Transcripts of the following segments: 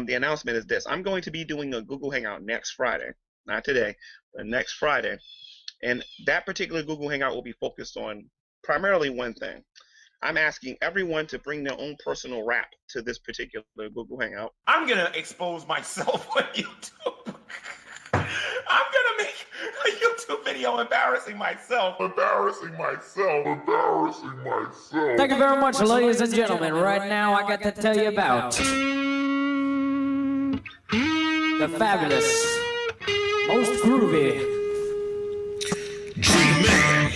the announcement is this. I'm going to be doing a Google Hangout next Friday. Not today, but next Friday. And that particular Google Hangout will be focused on primarily one thing. I'm asking everyone to bring their own personal rap to this particular Google Hangout. I'm going to expose myself on YouTube. I'm going to make a YouTube video embarrassing myself. Thank you very much, ladies and gentlemen. Right now, I got to tell you about the fabulous, most groovy G-Man.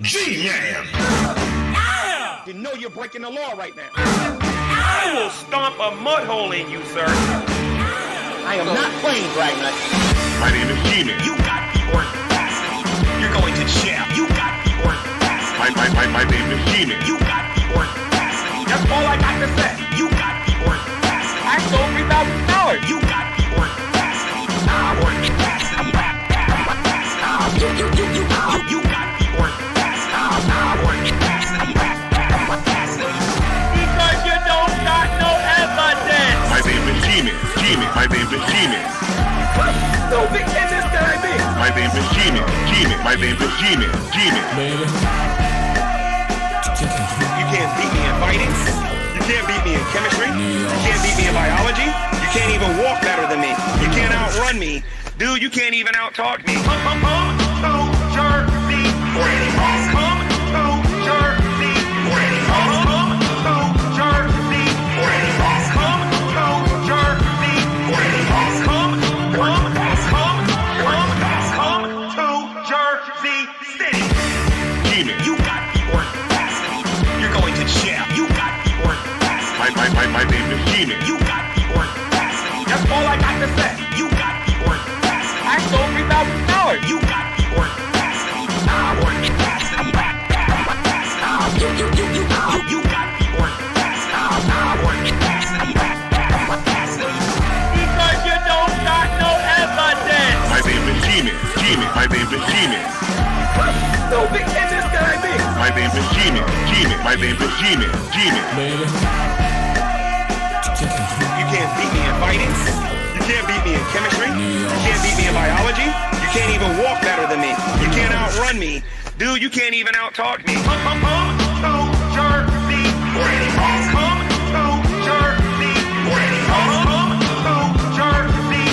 G-Man. You know you're breaking the law right now. I will stomp a mud hole in you, sir. I am not playing Dragnauct. My name is G-Man. You got the audacity. You're going to jail. You got the audacity. My name is G-Man. You got the audacity. That's all I got to say. You got the audacity. I stole $3,000. You got the audacity. You got the audacity. Because you don't got no evidence. My name is G-Man. My name is G-Man. So big can this guy be? My name is G-Man. My name is G-Man. You can't beat me in fighting. You can't beat me in chemistry. You can't beat me in biology. You can't even walk better than me. You can't outrun me. Dude, you can't even out-talk me. Come to Jersey. Come to Jersey. Come to Jersey. Come to Jersey. Come to Jersey City. G-Man. You got the audacity. You're going to jail. You got the audacity. My name is G-Man. You got the audacity. That's all I got to say. You got the audacity. I stole $3,000. You got the audacity. You got the audacity. Because you don't got no evidence. My name is G-Man. My name is G-Man. So big can this guy be? My name is G-Man. My name is G-Man. You can't beat me in fighting. You can't beat me in chemistry. You can't beat me in biology. You can't even walk better than me. You can't outrun me. Dude, you can't even out-talk me. Come to Jersey. Come to Jersey. Come to Jersey. Come to Jersey.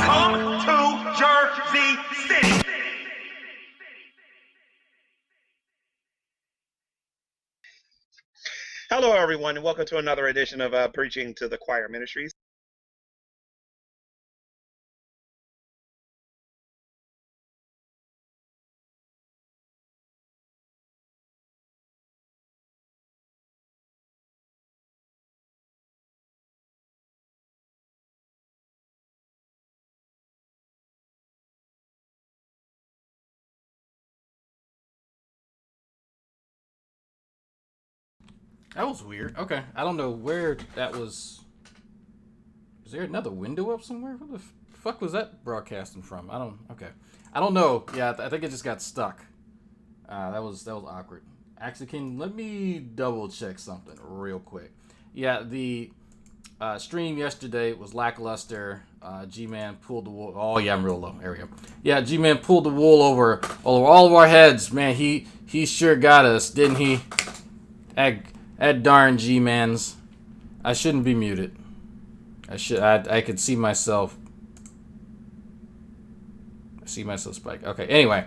Come to Jersey City. Hello, everyone, and welcome to another edition of Preaching to the Choir Ministries. That was weird. Okay, I don't know where that was. Is there another window up somewhere? Where the fuck was that broadcasting from? I don't know. Yeah, I think it just got stuck. That was awkward. Actually, let me double check something real quick. Yeah, the stream yesterday was lackluster. G-Man pulled the wool. Oh yeah, I'm real low. There we go. Yeah, G-Man pulled the wool over all of our heads. Man, he sure got us, didn't he? That darn G-Mans. I shouldn't be muted. I could see myself. I see myself spike. Okay, anyway.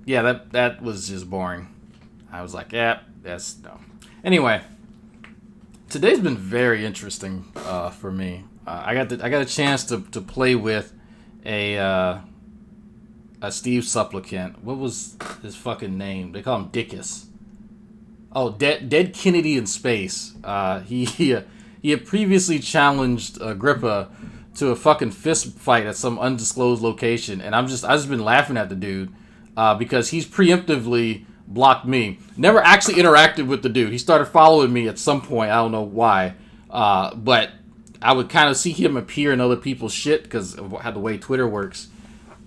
Yeah, that was just boring. I was like, yeah, that's no. Anyway, today's been very interesting for me. I got a chance to play with a Steve supplicant. What was his fucking name? They call him Dickus. Oh, Dead Kennedy in Space. He had previously challenged Agrippa to a fucking fist fight at some undisclosed location, and I've just been laughing at the dude because he's preemptively blocked me. Never actually interacted with the dude. He started following me at some point. I don't know why, but I would kind of see him appear in other people's shit because of how the way Twitter works.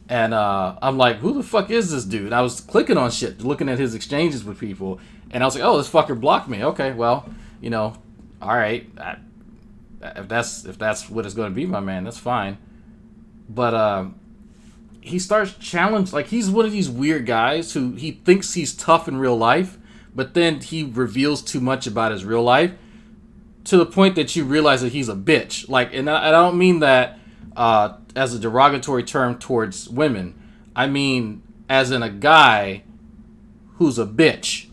And I'm like, who the fuck is this dude? I was clicking on shit, looking at his exchanges with people, and I was like, oh, this fucker blocked me. Okay, well, all right. If that's what it's going to be, my man, that's fine. But he starts challenge, like he's one of these weird guys who he thinks he's tough in real life, but then he reveals too much about his real life to the point that you realize that he's a bitch. Like, and I don't mean that as a derogatory term towards women. I mean as in a guy who's a bitch.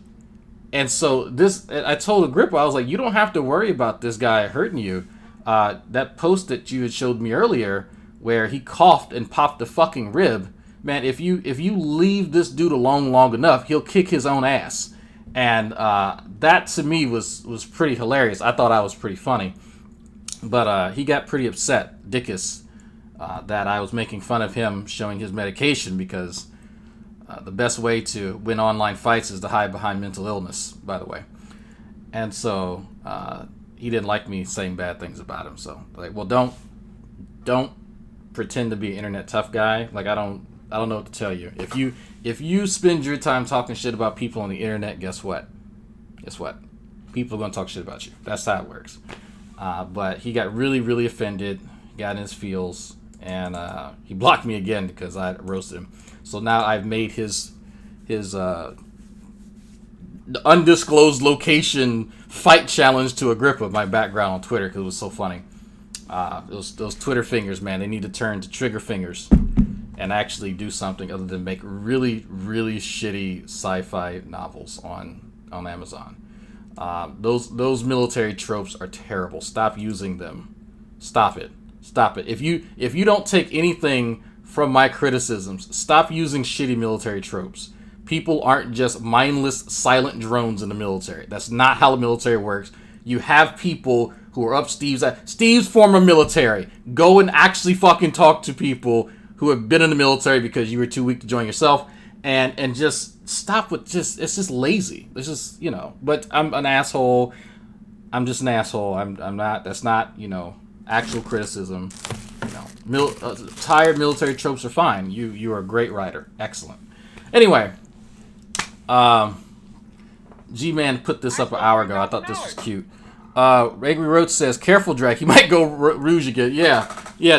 And so I told Agrippa, I was like, you don't have to worry about this guy hurting you. That post that you had showed me earlier, where he coughed and popped a fucking rib, man, if you leave this dude alone long enough, he'll kick his own ass. And that to me was pretty hilarious. I thought I was pretty funny. But he got pretty upset, Dickus, that I was making fun of him showing his medication, because the best way to win online fights is to hide behind mental illness, by the way. And so he didn't like me saying bad things about him. So, like, well, don't pretend to be an internet tough guy. Like, I don't know what to tell you. If you spend your time talking shit about people on the internet, guess what? People are gonna talk shit about you. That's how it works. But he got really, really offended, got in his feels, and he blocked me again because I roasted him. So now I've made his undisclosed location fight challenge to Agrippa my background on Twitter, because it was so funny. Those Twitter fingers, man, they need to turn to trigger fingers and actually do something other than make really, really shitty sci-fi novels on Amazon. Those military tropes are terrible. Stop using them. Stop it. If you don't take anything from my criticisms, stop using shitty military tropes. People aren't just mindless, silent drones in the military. That's not how the military works. You have people who are up Steve's former military. Go and actually fucking talk to people who have been in the military because you were too weak to join yourself, and just stop with it's just lazy. It's just, but I'm an asshole. I'm just an asshole. I'm not, that's not, actual criticism. Tired military tropes are fine. You are a great writer. Excellent. Anyway, G-Man put this up an hour ago. I thought this was cute. Angry Roach says, "Careful, Drake. He might go Rouge again." Yeah.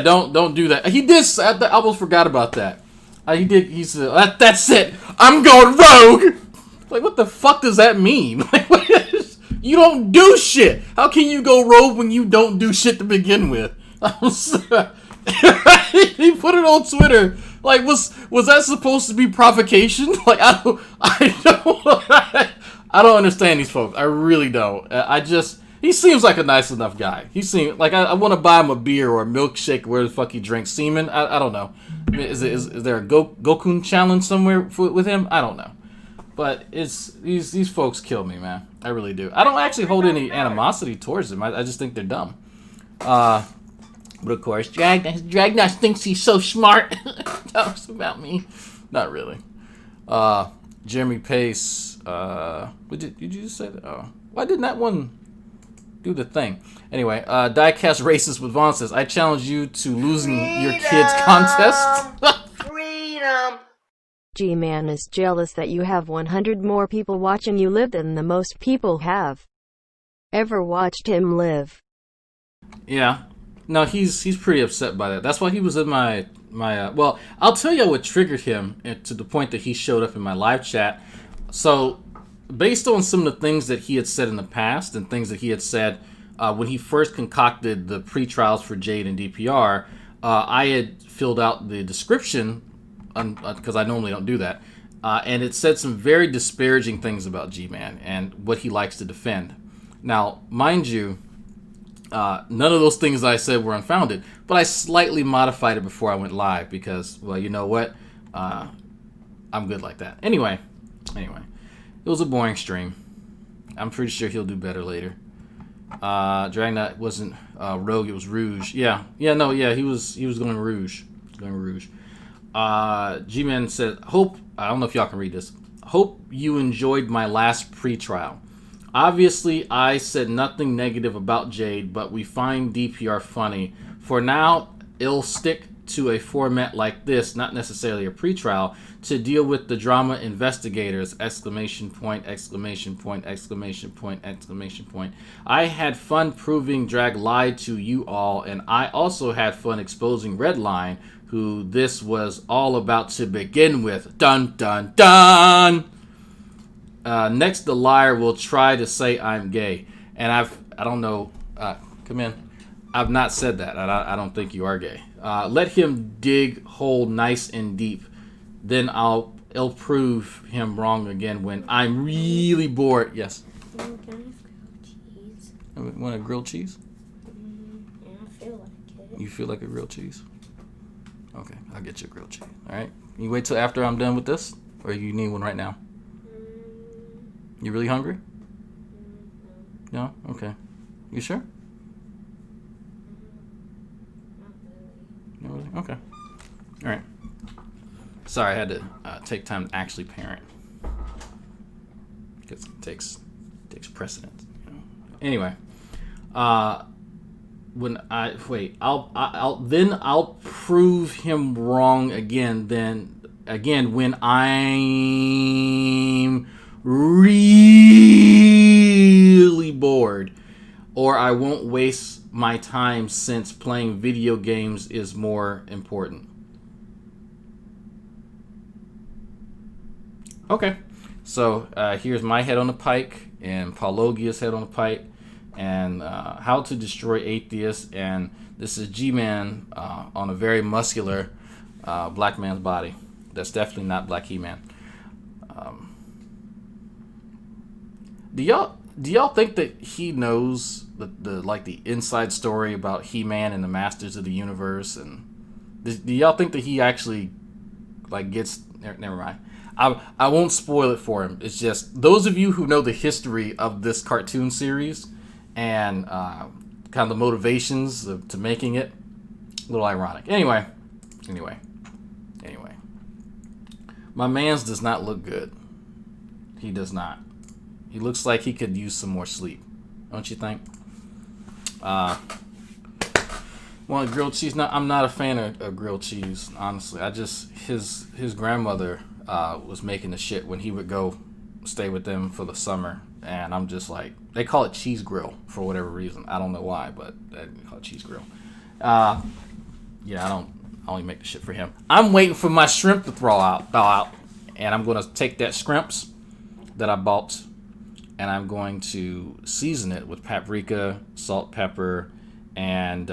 Don't do that. He did. I almost forgot about that. He did. He said, "That's it. I'm going rogue." Like, what the fuck does that mean? You don't do shit. How can you go rogue when you don't do shit to begin with? He put it on Twitter. Like, was that supposed to be provocation? Like, I don't understand these folks. I really don't. He seems like a nice enough guy. He seems like I want to buy him a beer or a milkshake where the fuck he drinks semen. I don't know. Is there a Gokun challenge somewhere with him? I don't know. But these folks kill me, man. I really do. I don't actually hold any animosity towards them. I just think they're dumb. But of course, Dragnauct thinks he's so smart. Talks about me. Not really. Jeremy Pace. Did you just say that? Oh, why didn't that one do the thing? Anyway, Diecast Racist with Vaughn says, "I challenge you to losing your kids contest." Freedom. G-Man is jealous that you have 100 more people watching you live than the most people have ever watched him live. Yeah. No, he's pretty upset by that. That's why he was in my well, I'll tell you what triggered him to the point that he showed up in my live chat. So, based on some of the things that he had said in the past and things that he had said when he first concocted the pre-trials for Jade and DPR, I had filled out the description because I normally don't do that, and it said some very disparaging things about G-Man and what he likes to defend. Now, mind you, none of those things I said were unfounded, but I slightly modified it before I went live because, well, you know what? I'm good like that. Anyway, it was a boring stream. I'm pretty sure he'll do better later. Dragnauct wasn't Rogue, it was Rouge. He was going Rouge. G-Man said, I don't know if y'all can read this. "Hope you enjoyed my last pre-trial. Obviously, I said nothing negative about Jade, but we find DPR funny. For now, it'll stick to a format like this, not necessarily a pretrial, to deal with the drama investigators, exclamation point, exclamation point, exclamation point, exclamation point. I had fun proving Drag lied to you all, and I also had fun exposing Redline, who this was all about to begin with. Dun, dun, dun! Next, the liar will try to say I'm gay. And I don't know, come in. I've not said that. I don't think you are gay. Let him dig hole nice and deep. Then I'll prove him wrong again when I'm really bored. Yes. Can I have grilled cheese? Want a grilled cheese? Yeah, I feel like it. You feel like a grilled cheese? Okay, I'll get you a grilled cheese. All right. You wait till after I'm done with this, or you need one right now? You really hungry? No? Okay. You sure? Not really. Not really? Okay. All right. Sorry, I had to take time to actually parent, because it takes precedence. You know? Anyway, when I'll prove him wrong again. Then again, when I'm really bored, or I won't waste my time since playing video games is more important. Okay, so here's my head on the pike and Paulogia's head on the pike, and how to destroy atheists, and this is G-Man on a very muscular black man's body. That's definitely not Black He-Man. Do y'all think that he knows the inside story about He-Man and the Masters of the Universe? And do y'all think that he actually gets? Never mind. I won't spoil it for him. It's just those of you who know the history of this cartoon series and kind of the motivations to making it, a little ironic. Anyway, my man's does not look good. He does not. He looks like he could use some more sleep, don't you think? Want grilled cheese? No, I'm not a fan of grilled cheese, honestly. His grandmother was making the shit when he would go stay with them for the summer, and I'm just like, they call it cheese grill for whatever reason. I don't know why, but they call it cheese grill. Yeah, I only make the shit for him. I'm waiting for my shrimp to thaw out, and I'm gonna take that shrimps that I bought, and I'm going to season it with paprika, salt, pepper, and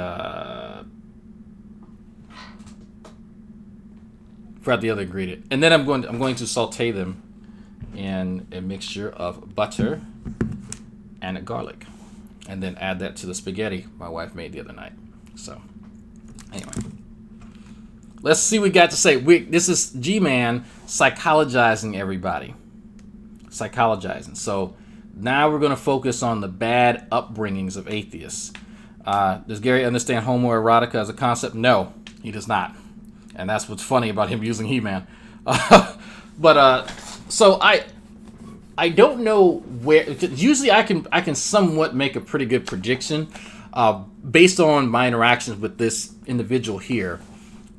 forgot the other ingredient. And then I'm going to saute them in a mixture of butter and garlic, and then add that to the spaghetti my wife made the other night. So anyway, let's see what we got to say. This is G-Man psychologizing everybody. Psychologizing. So now we're going to focus on the bad upbringings of atheists. Does Gary understand homoerotica as a concept? No, he does not. And that's what's funny about him using He-Man. So I don't know where. Usually I can somewhat make a pretty good prediction based on my interactions with this individual here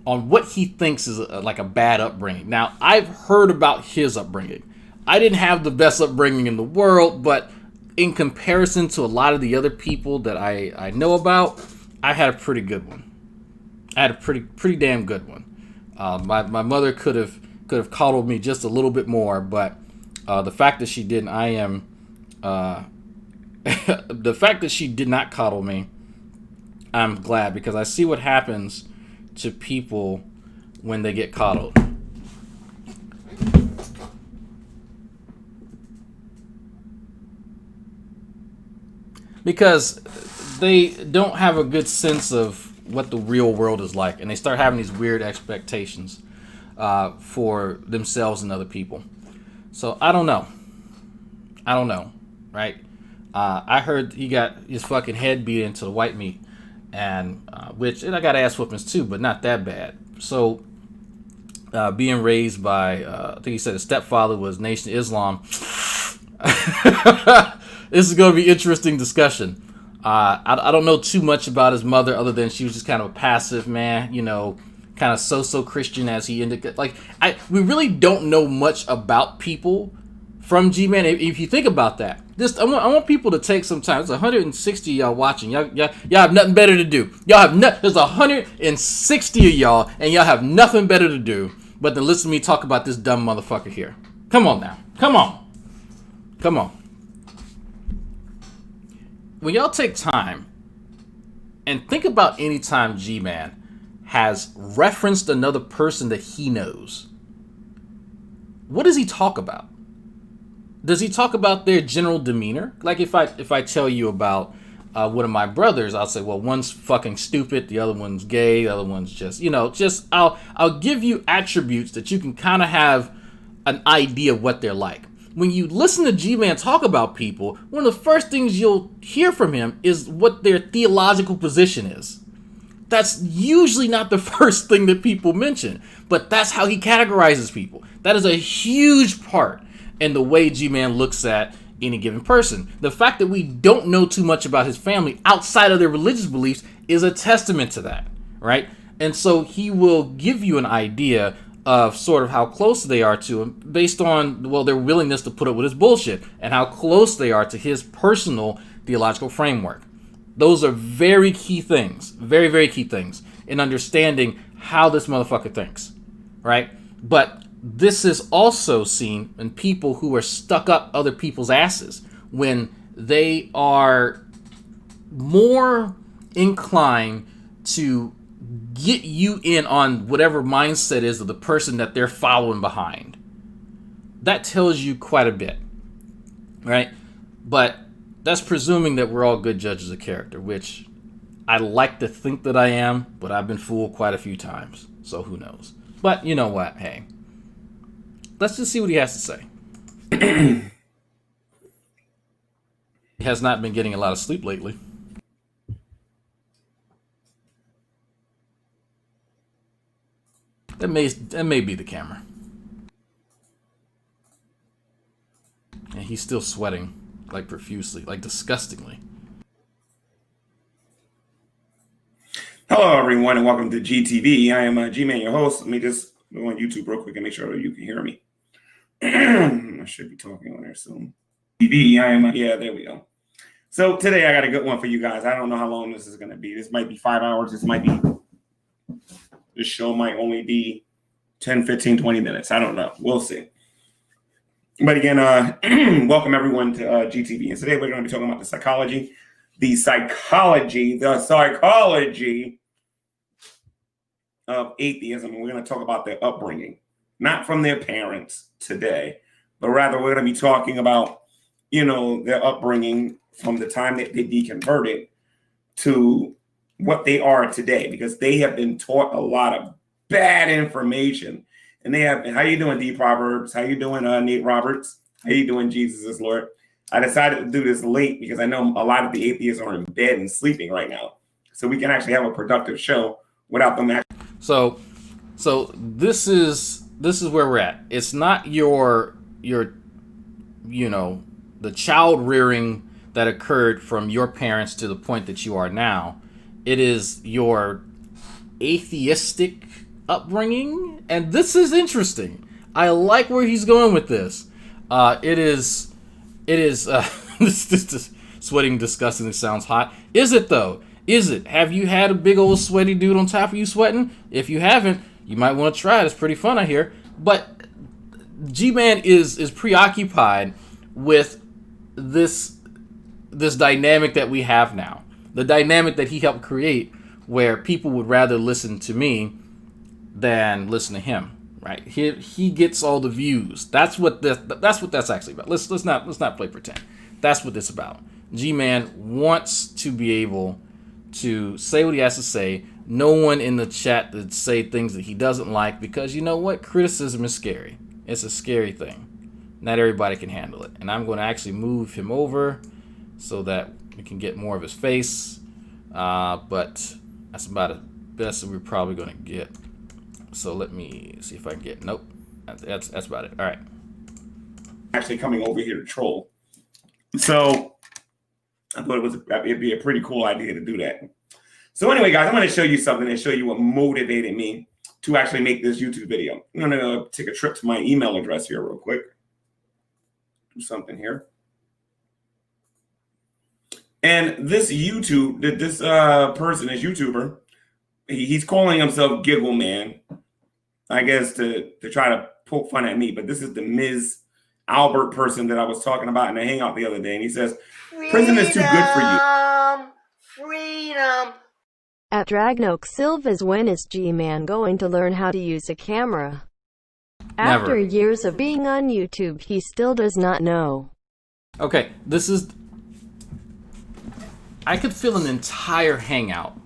on what he thinks is like a bad upbringing. Now, I've heard about his upbringing. I didn't have the best upbringing in the world, but in comparison to a lot of the other people that I know about, I had a pretty good one. I had a pretty damn good one. My mother could have coddled me just a little bit more, but the fact that she didn't, the fact that she did not coddle me, I'm glad, because I see what happens to people when they get coddled. Because they don't have a good sense of what the real world is like, and they start having these weird expectations for themselves and other people. So I don't know, right? I heard he got his fucking head beat into the white meat, and I got ass whoopings too, but not that bad. So being raised by, I think he said his stepfather was Nation of Islam. This is going to be interesting discussion. I don't know too much about his mother other than she was just kind of a passive man, kind of so Christian as he indicated. Like, we really don't know much about people from G-Man. If you think about that, I want people to take some time. There's 160 of y'all watching. Y'all have nothing better to do. There's 160 of y'all, and y'all have nothing better to do but to listen to me talk about this dumb motherfucker here. Come on now. Come on. When y'all take time and think about any time G-Man has referenced another person that he knows, what does he talk about? Does he talk about their general demeanor? Like if I tell you about one of my brothers, I'll say, well, one's fucking stupid, the other one's gay, the other one's just I'll give you attributes that you can kind of have an idea of what they're like. When you listen to G-Man talk about people, one of the first things you'll hear from him is what their theological position is. That's usually not the first thing that people mention, but that's how he categorizes people. That is a huge part in the way G-Man looks at any given person. The fact that we don't know too much about his family outside of their religious beliefs is a testament to that, right? And so he will give you an idea of sort of how close they are to him based on, well, their willingness to put up with his bullshit and how close they are to his personal theological framework. Those are very key things, very, very key things in understanding how this motherfucker thinks, right? But this is also seen in people who are stuck up other people's asses when they are more inclined to get you in on whatever mindset is of the person that they're following behind. That tells you quite a bit, right? But that's presuming that we're all good judges of character, which I like to think that I am, but I've been fooled quite a few times, so who knows? But you know what? Hey, let's just see what he has to say. He has not been getting a lot of sleep lately. That may be the camera. And he's still sweating, like profusely, like disgustingly. Hello, everyone, and welcome to GTV. I am G-Man, your host. Let me just go on YouTube real quick and make sure you can hear me. I should be talking on there soon. Yeah, there we go. So today I got a good one for you guys. I don't know how long this is going to be. This might be 5 hours. This show might only be 10, 15, 20 minutes. I don't know. We'll see. But again, welcome everyone to GTV. And today we're going to be talking about the psychology of atheism. And we're going to talk about their upbringing, not from their parents today, but rather we're going to be talking about, their upbringing from the time that they deconverted to what they are today, because they have been taught a lot of bad information. And they have, how you doing, D Proverbs? How you doing, Nate Roberts? How you doing, Jesus is Lord? I decided to do this late because I know a lot of the atheists are in bed and sleeping right now. So we can actually have a productive show without them actually. So this is where we're at. It's not your the child rearing that occurred from your parents to the point that you are now. It is your atheistic upbringing, and this is interesting. I like where he's going with this. It is this sweating disgusting. It sounds hot. Is it though? Is it? Have you had a big old sweaty dude on top of you sweating? If you haven't, you might want to try it. It's pretty fun, I hear. But G-Man is preoccupied with this dynamic that we have now. The dynamic that he helped create, where people would rather listen to me than listen to him. Right? He gets all the views. That's what that's actually about. Let's not play pretend. That's what this is about. G-Man wants to be able to say what he has to say. No one in the chat to say things that he doesn't like, because you know what? Criticism is scary. It's a scary thing. Not everybody can handle it. And I'm going to actually move him over so that we can get more of his face. But that's about the best that we're probably going to get. So let me see if I can get. Nope. That's about it. All right. Actually coming over here to troll. So I thought it'd be a pretty cool idea to do that. So anyway, guys, I'm going to show you something and show you what motivated me to actually make this YouTube video. I'm gonna take a trip to my email address here real quick. Do something here. And this person, this YouTuber, he's calling himself Giggle Man, I guess to try to poke fun at me. But this is the Ms. Albert person that I was talking about in the Hangout the other day. And he says, prison is too good for you. Freedom. At Dragnauct Silva's, when is G-Man going to learn how to use a camera? Never. After years of being on YouTube, he still does not know. Okay, this is... I could fill an entire Hangout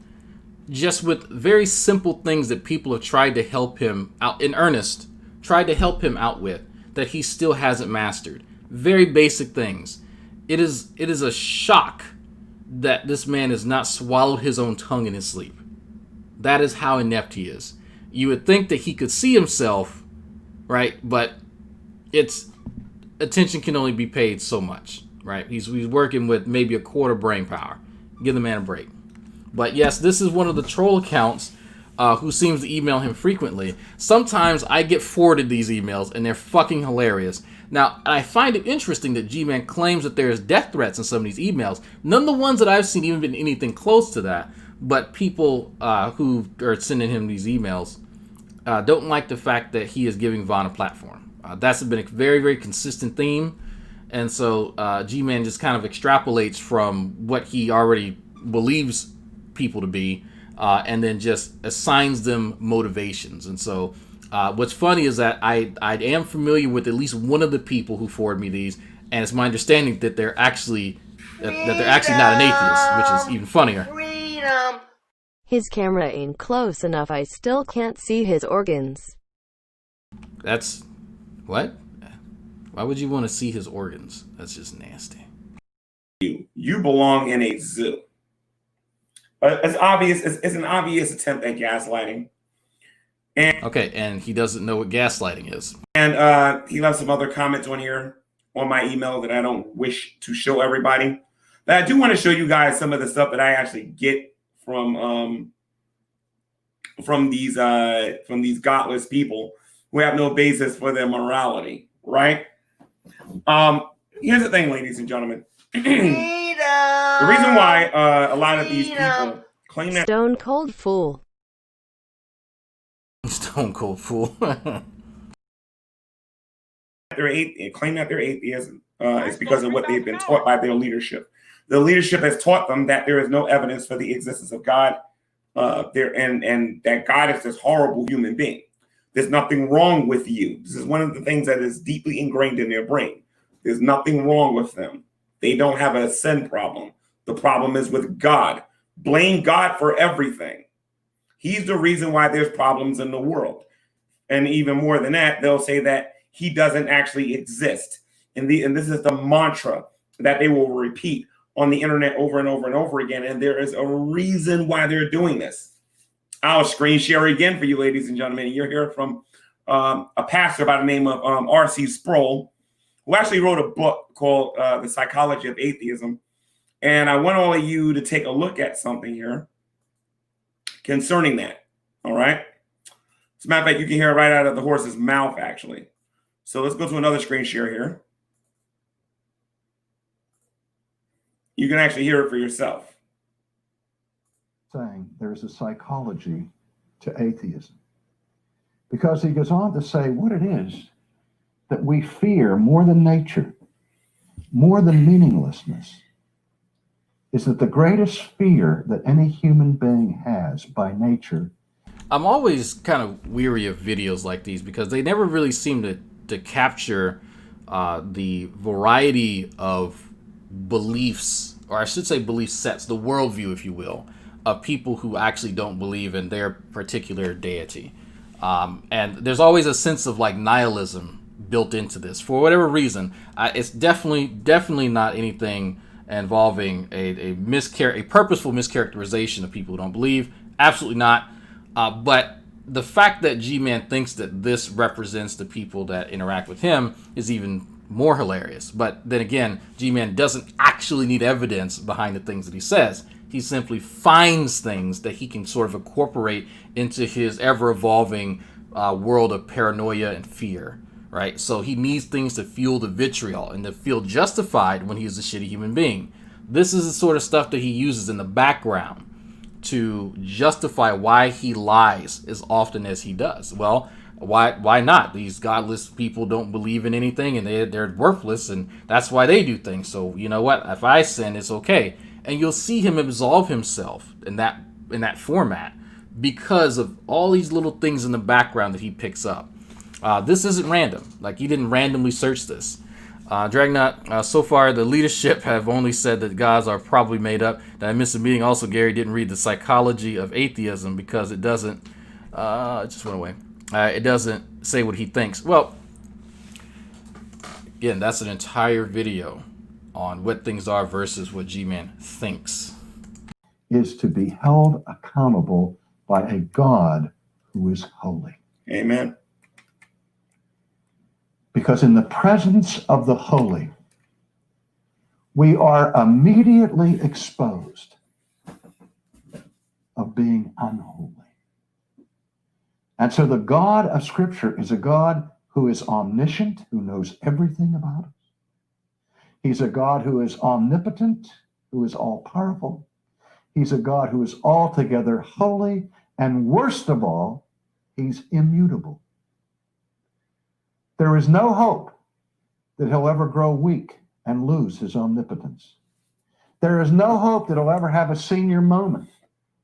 just with very simple things that people have tried to help him out, in earnest, tried to help him out with, that he still hasn't mastered. Very basic things. It is a shock that this man has not swallowed his own tongue in his sleep. That is how inept he is. You would think that he could see himself, right? But it's attention can only be paid so much, right? He's working with maybe a quarter brain power. Give the man a break. But yes, this is one of the troll accounts who seems to email him frequently. Sometimes I get forwarded these emails and they're fucking hilarious. Now, I find it interesting that G-Man claims that there's death threats in some of these emails. None of the ones that I've seen even been anything close to that. But people who are sending him these emails don't like the fact that he is giving Vaughn a platform. That's been a very, very consistent theme. And so G-Man just kind of extrapolates from what he already believes people to be and then just assigns them motivations. And so what's funny is that I am familiar with at least one of the people who forward me these, and it's my understanding that they're actually not an atheist, which is even funnier. Freedom. His camera ain't close enough. I still can't see his organs. That's what? Why would you want to see his organs? That's just nasty. You belong in a zoo. It's obvious. It's an obvious attempt at gaslighting. And he doesn't know what gaslighting is. And he left some other comments on here on my email that I don't wish to show everybody. But I do want to show you guys some of the stuff that I actually get from these godless people who have no basis for their morality, right? Here's the thing, ladies and gentlemen. The reason why a lot of these people claim that Stone cold fool. Stone cold fool. claim that they're atheists is because of what they've been taught by their leadership. The leadership has taught them that there is no evidence for the existence of God, and that God is this horrible human being. There's nothing wrong with you. This is one of the things that is deeply ingrained in their brain. There's nothing wrong with them. They don't have a sin problem. The problem is with God. Blame God for everything. He's the reason why there's problems in the world. And even more than that, they'll say that he doesn't actually exist. And this is the mantra that they will repeat on the internet over and over and over again. And there is a reason why they're doing this. I'll screen share again for you, ladies and gentlemen. You're hearing from a pastor by the name of R.C. Sproul, who actually wrote a book called The Psychology of Atheism. And I want all of you to take a look at something here concerning that. All right. As a matter of fact, you can hear it right out of the horse's mouth, actually. So let's go to another screen share here. You can actually hear it for yourself. Saying there's a psychology to atheism. Because he goes on to say what it is that we fear more than nature, more than meaninglessness, is that the greatest fear that any human being has by nature. I'm always kind of weary of videos like these because they never really seem to capture the variety of beliefs, or I should say belief sets, the worldview, if you will, of people who actually don't believe in their particular deity. And there's always a sense of like nihilism built into this for whatever reason. It's definitely not anything involving a purposeful mischaracterization of people who don't believe. Absolutely not. But the fact that G-Man thinks that this represents the people that interact with him is even more hilarious. But then again, G-Man doesn't actually need evidence behind the things that he says. He simply finds things that he can sort of incorporate into his ever-evolving world of paranoia and fear, right? So he needs things to fuel the vitriol and to feel justified when he's a shitty human being. This is the sort of stuff that he uses in the background to justify why he lies as often as he does. Well, why not? These godless people don't believe in anything, and they're worthless, and that's why they do things. So you know what? If I sin, it's okay. And you'll see him absolve himself in that format because of all these little things in the background that he picks up. This isn't random. Like, he didn't randomly search this. Dragnauct, so far the leadership have only said that gods are probably made up. Did I miss a meeting? Also, Gary didn't read the Psychology of Atheism because it doesn't, it just went away. It doesn't say what he thinks. Well, again, that's an entire video on what things are versus what G-Man thinks. Is to be held accountable by a God who is holy. Amen. Because in the presence of the holy, we are immediately exposed of being unholy. And so the God of Scripture is a God who is omniscient, who knows everything about us. He's a God who is omnipotent, who is all-powerful. He's a God who is altogether holy, and worst of all, he's immutable. There is no hope that he'll ever grow weak and lose his omnipotence. There is no hope that he'll ever have a senior moment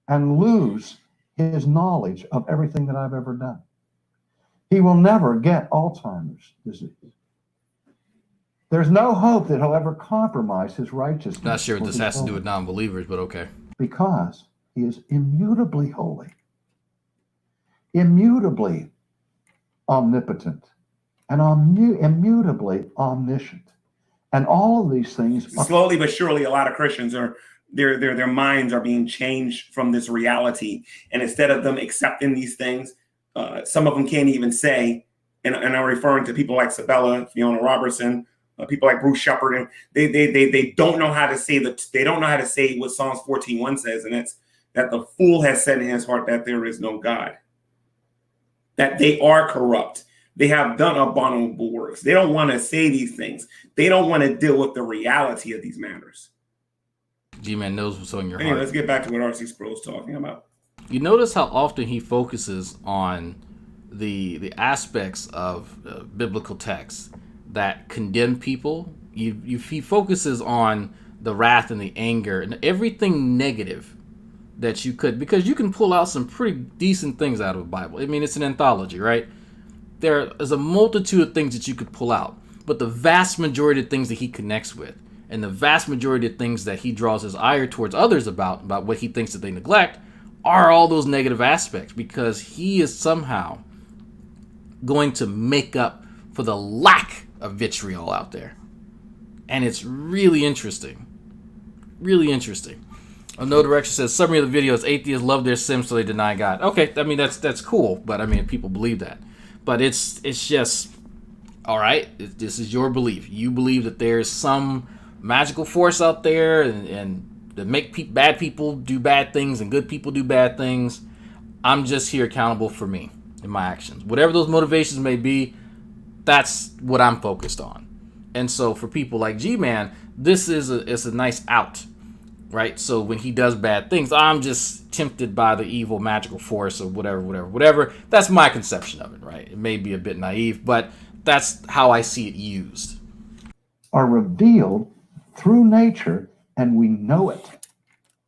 and lose his knowledge of everything that I've ever done. He will never get Alzheimer's disease. There's no hope that he'll ever compromise his righteousness. Not sure what this has to do with non-believers, but okay. Because he is immutably holy, immutably omnipotent, and immutably omniscient. And all of these things slowly but surely, a lot of Christians are their minds are being changed from this reality, and instead of them accepting these things, some of them can't even say, and I'm referring to people like Sabella, Fiona Robertson, people like Bruce Shepard, and they don't know how to say they don't know how to say what Psalms 14:1 says, and it's that the fool has said in his heart that there is no God, that they are corrupt. They have done abominable works. They don't want to say these things. They don't want to deal with the reality of these matters. G-Man knows what's on your anyway, heart. Let's get back to what R.C. Sproul's talking about. You notice how often he focuses on the aspects of biblical texts that condemn people. He focuses on the wrath and the anger and everything negative that you could, because you can pull out some pretty decent things out of the Bible. I mean, it's an anthology, right? There is a multitude of things that you could pull out, but the vast majority of things that he connects with and the vast majority of things that he draws his ire towards others about what he thinks that they neglect are all those negative aspects, because he is somehow going to make up for the lack of vitriol out there. And it's really interesting. Really interesting. No Direction says, summary of the video is atheists love their Sims so they deny God. Okay, I mean, that's cool, but I mean, people believe that. But it's just, all right, this is your belief. You believe that there's some magical force out there and that make bad people do bad things and good people do bad things. I'm just here accountable for me and my actions. Whatever those motivations may be, that's what I'm focused on. And so for people like G-Man, this is a nice out, right? So when he does bad things, I'm just tempted by the evil magical force or whatever. That's my conception of it, right? It may be a bit naive, but that's how I see it used. Are revealed through nature, and we know it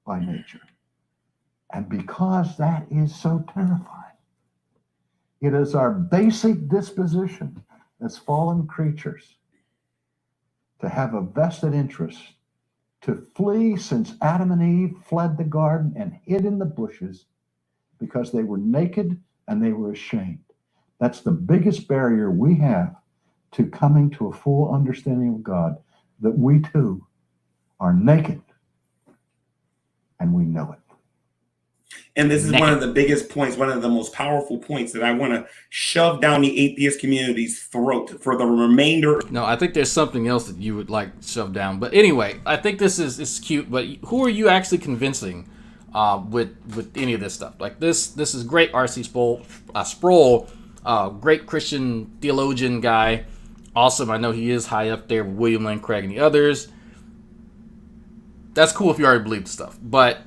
by nature. And because that is so terrifying, it is our basic disposition as fallen creatures to have a vested interest to flee, since Adam and Eve fled the garden and hid in the bushes because they were naked and they were ashamed. That's the biggest barrier we have to coming to a full understanding of God, that we too are naked and we know it. And this is one of the biggest points, one of the most powerful points that I want to shove down the atheist community's throat for the remainder. No, I think there's something else that you would like shoved down. But anyway, I think this is cute. But who are you actually convincing with any of this stuff? Like this is great. R.C. Sproul, great Christian theologian guy. Awesome. I know he is high up there with William Lane Craig and the others. That's cool if you already believe the stuff. But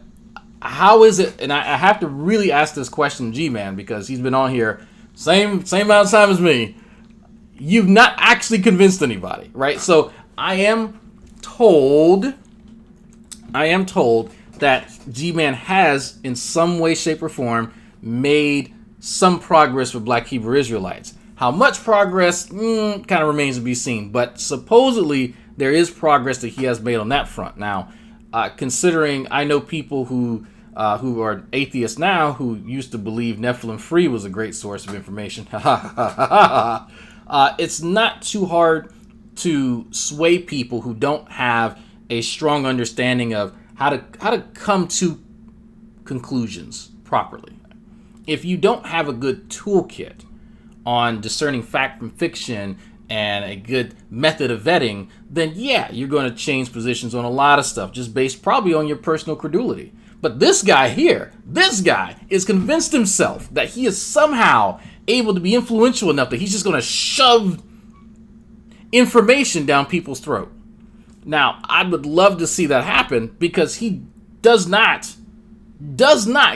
how is it, and I have to really ask this question, G-Man, because he's been on here same amount of time as me. You've not actually convinced anybody, right? So I am told that G-Man has, in some way, shape, or form, made some progress with Black Hebrew Israelites. How much progress kind of remains to be seen, but supposedly there is progress that he has made on that front. Now, considering I know people who are atheists now who used to believe Nephilim Free was a great source of information, it's not too hard to sway people who don't have a strong understanding of how to come to conclusions properly. If you don't have a good toolkit on discerning fact from fiction and a good method of vetting, then yeah, you're going to change positions on a lot of stuff just based probably on your personal credulity. But this guy here, is convinced himself that he is somehow able to be influential enough that he's just going to shove information down people's throat. Now, I would love to see that happen because he does not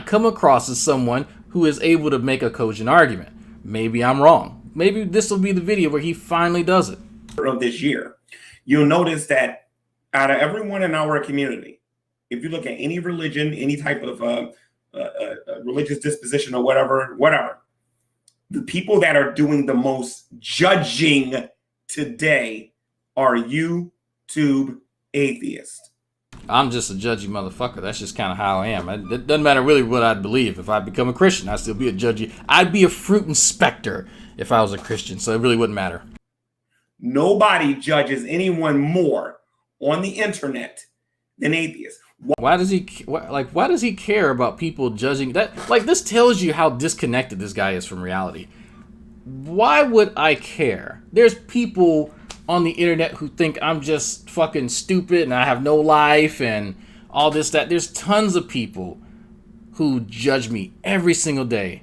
come across as someone who is able to make a cogent argument. Maybe I'm wrong. Maybe this will be the video where he finally does it. Of this year, you'll notice that out of everyone in our community, if you look at any religion, any type of religious disposition or whatever, the people that are doing the most judging today are YouTube atheists. I'm just a judgy motherfucker. That's just kind of how I am. It doesn't matter really what I'd believe. If I become a Christian, I'd still be a judgy. I'd be a fruit inspector if I was a Christian, so it really wouldn't matter. Nobody judges anyone more on the internet than atheists. Why does he care about people judging that? Like, this tells you how disconnected this guy is from reality. Why would I care? There's people on the internet who think I'm just fucking stupid and I have no life and all this, that. There's tons of people who judge me every single day.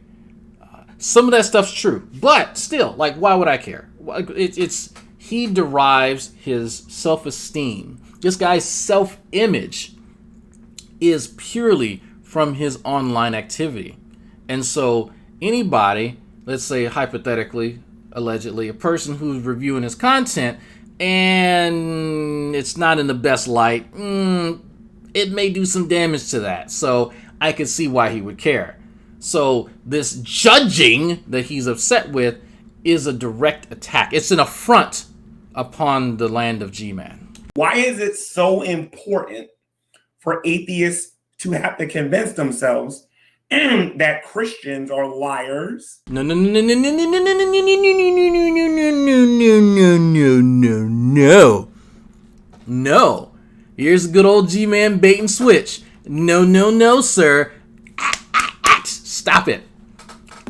Some of that stuff's true, but still, like, why would I care? He derives his self-esteem. This guy's self-image is purely from his online activity. And so anybody, let's say hypothetically, allegedly, a person who's reviewing his content and it's not in the best light, it may do some damage to that. So I could see why he would care. So this judging that he's upset with is a direct attack. It's an affront upon the land of G-Man. Why is it so important for atheists to have to convince themselves that Christians are liars? No. No. Here's a good old G-Man bait and switch. No, sir. Stop it.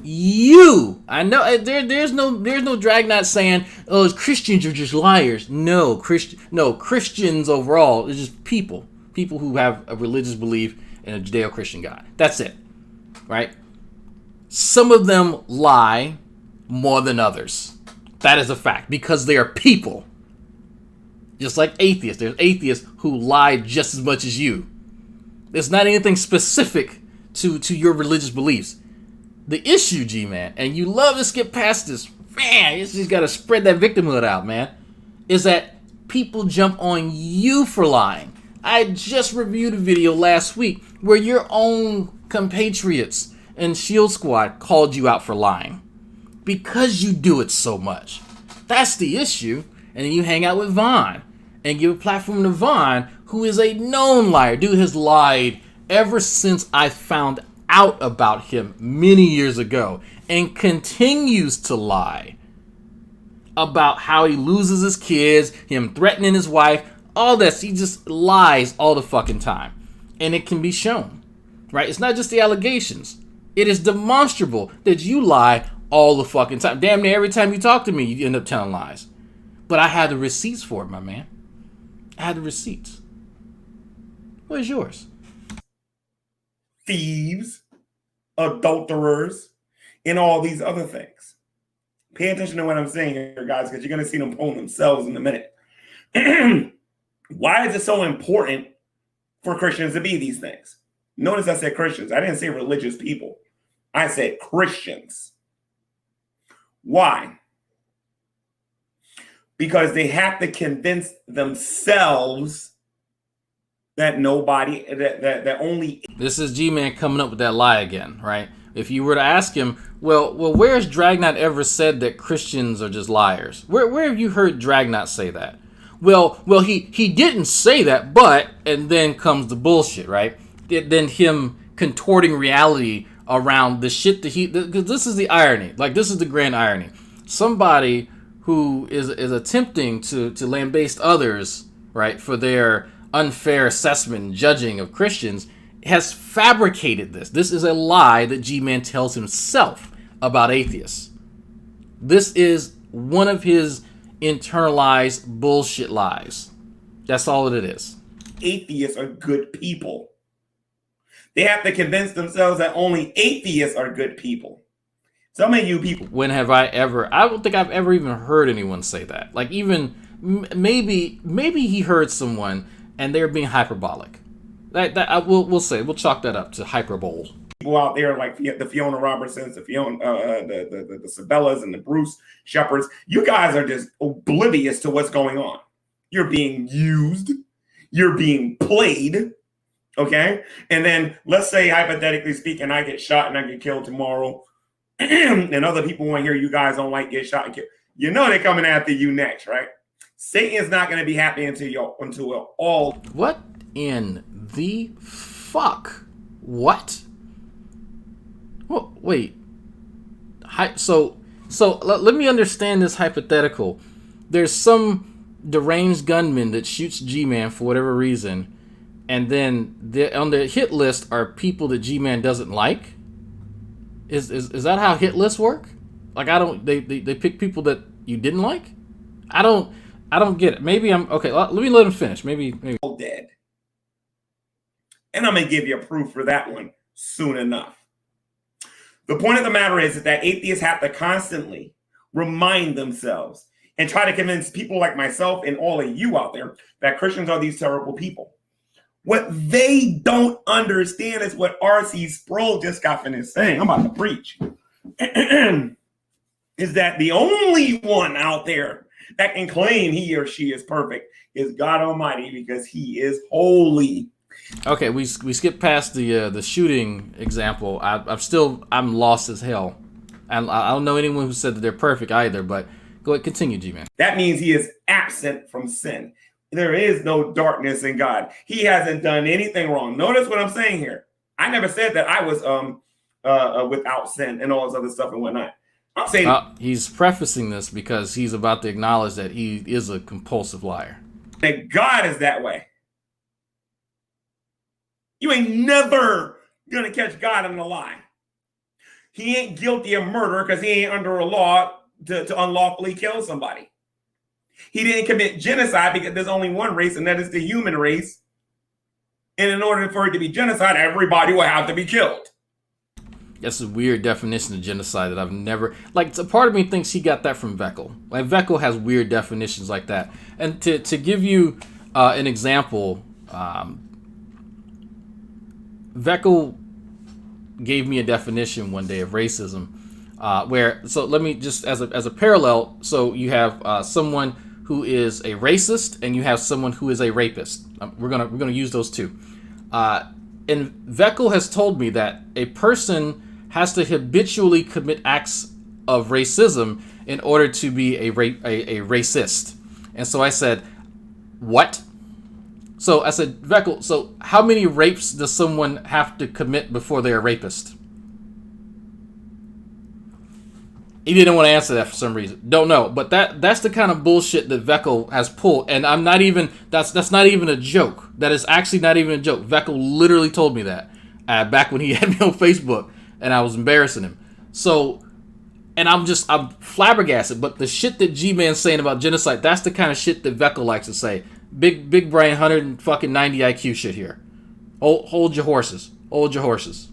I know there's no Dragnauct saying, oh, Christians are just liars. No, Christians overall is just people who have a religious belief in a Judeo-Christian God. That's it, right? Some of them lie more than others. That is a fact because they are people. Just like atheists, there's atheists who lie just as much as you. There's not anything specific to your religious beliefs. The issue, G-Man, and you love to skip past this, man, you just got to spread that victimhood out, man, is that people jump on you for lying. I just reviewed a video last week where your own compatriots and Shield Squad called you out for lying because you do it so much. That's the issue. And then you hang out with Vaughn and give a platform to Vaughn, who is a known liar. Dude has lied ever since I found out about him many years ago and continues to lie about how he loses his kids, him threatening his wife, all this. He just lies all the fucking time. And it can be shown. right? It's not just the allegations. It is demonstrable that you lie all the fucking time. Damn near every time you talk to me, you end up telling lies. But I had the receipts for it, my man. I had the receipts. Where's yours? Thieves, adulterers, and all these other things. Pay attention to what I'm saying here, guys, because you're going to see them pull themselves in a minute. Why is it so important for Christians to be these things? Notice I said Christians. I didn't say religious people. I said Christians. Why? Because they have to convince themselves that that only. This is G-Man coming up with that lie again, right? If you were to ask him, well, where's Dragnauct ever said that Christians are just liars? Where have you heard Dragnauct say that? Well, he didn't say that, but, and then comes the bullshit, right? Then him contorting reality around the shit that because this is the irony. Like, this is the grand irony. Somebody who is attempting to lambaste others, right, for their unfair assessment and judging of Christians has fabricated this. This is a lie that G-Man tells himself about atheists. This is one of his internalized bullshit lies. That's all that it is. Atheists are good people. They have to convince themselves that only atheists are good people. Some of you people. When have I don't think I've ever even heard anyone say that. Like, even maybe he heard someone and they're being hyperbolic. We'll chalk that up to hyperbole. People out there like the Fiona Robertsons, the Sabellas, and the Bruce Shepherds. You guys are just oblivious to what's going on. You're being used. You're being played. Okay? And then let's say, hypothetically speaking, I get shot and I get killed tomorrow. And other people want to hear you guys don't like get shot and killed. You know they're coming after you next, right? Satan's not going to be happy until all. What in the fuck? What? Well, wait. So let me understand this hypothetical. There's some deranged gunman that shoots G-Man for whatever reason, and then on the hit list are people that G-Man doesn't like. Is that how hit lists work? Like, they pick people that you didn't like? I don't get it. Maybe I'm okay. Let me let him finish. Maybe all dead. And I'm gonna give you a proof for that one soon enough. The point of the matter is that atheists have to constantly remind themselves and try to convince people like myself and all of you out there that Christians are these terrible people. What they don't understand is what R.C. Sproul just got finished saying. I'm about to preach. Is that the only one out there that can claim he or she is perfect is God Almighty, because he is holy. Okay, we skipped past the shooting example. I'm lost as hell. And I don't know anyone who said that they're perfect either, but go ahead, continue, G-Man. That means he is absent from sin. There is no darkness in God. He hasn't done anything wrong. Notice what I'm saying here. I never said that I was without sin and all this other stuff and whatnot. I'm saying he's prefacing this because he's about to acknowledge that he is a compulsive liar. That God is that way. You ain't never gonna catch God in a lie. He ain't guilty of murder because he ain't under a law to unlawfully kill somebody. He didn't commit genocide because there's only one race, and that is the human race. And in order for it to be genocide, everybody will have to be killed. That's a weird definition of genocide that I've never... Like, a part of me thinks he got that from Veckel. Like, Veckel has weird definitions like that. And to give you an example, Veckel gave me a definition one day of racism, so let me just, as a parallel, so you have someone who is a racist and you have someone who is a rapist. We're gonna use those two. And Veckel has told me that a person has to habitually commit acts of racism in order to be a racist. And so I said, what? So I said, Veckel, so how many rapes does someone have to commit before they're a rapist? He didn't want to answer that for some reason. Don't know. But that's the kind of bullshit that Veckel has pulled. And that's not even a joke. That is actually not even a joke. Veckel literally told me that. back when he had me on Facebook, and I was embarrassing him. So, and I'm flabbergasted. But the shit that G-Man's saying about genocide, that's the kind of shit that Veckel likes to say. Big brain, 190 IQ shit here. Hold your horses. Hold your horses.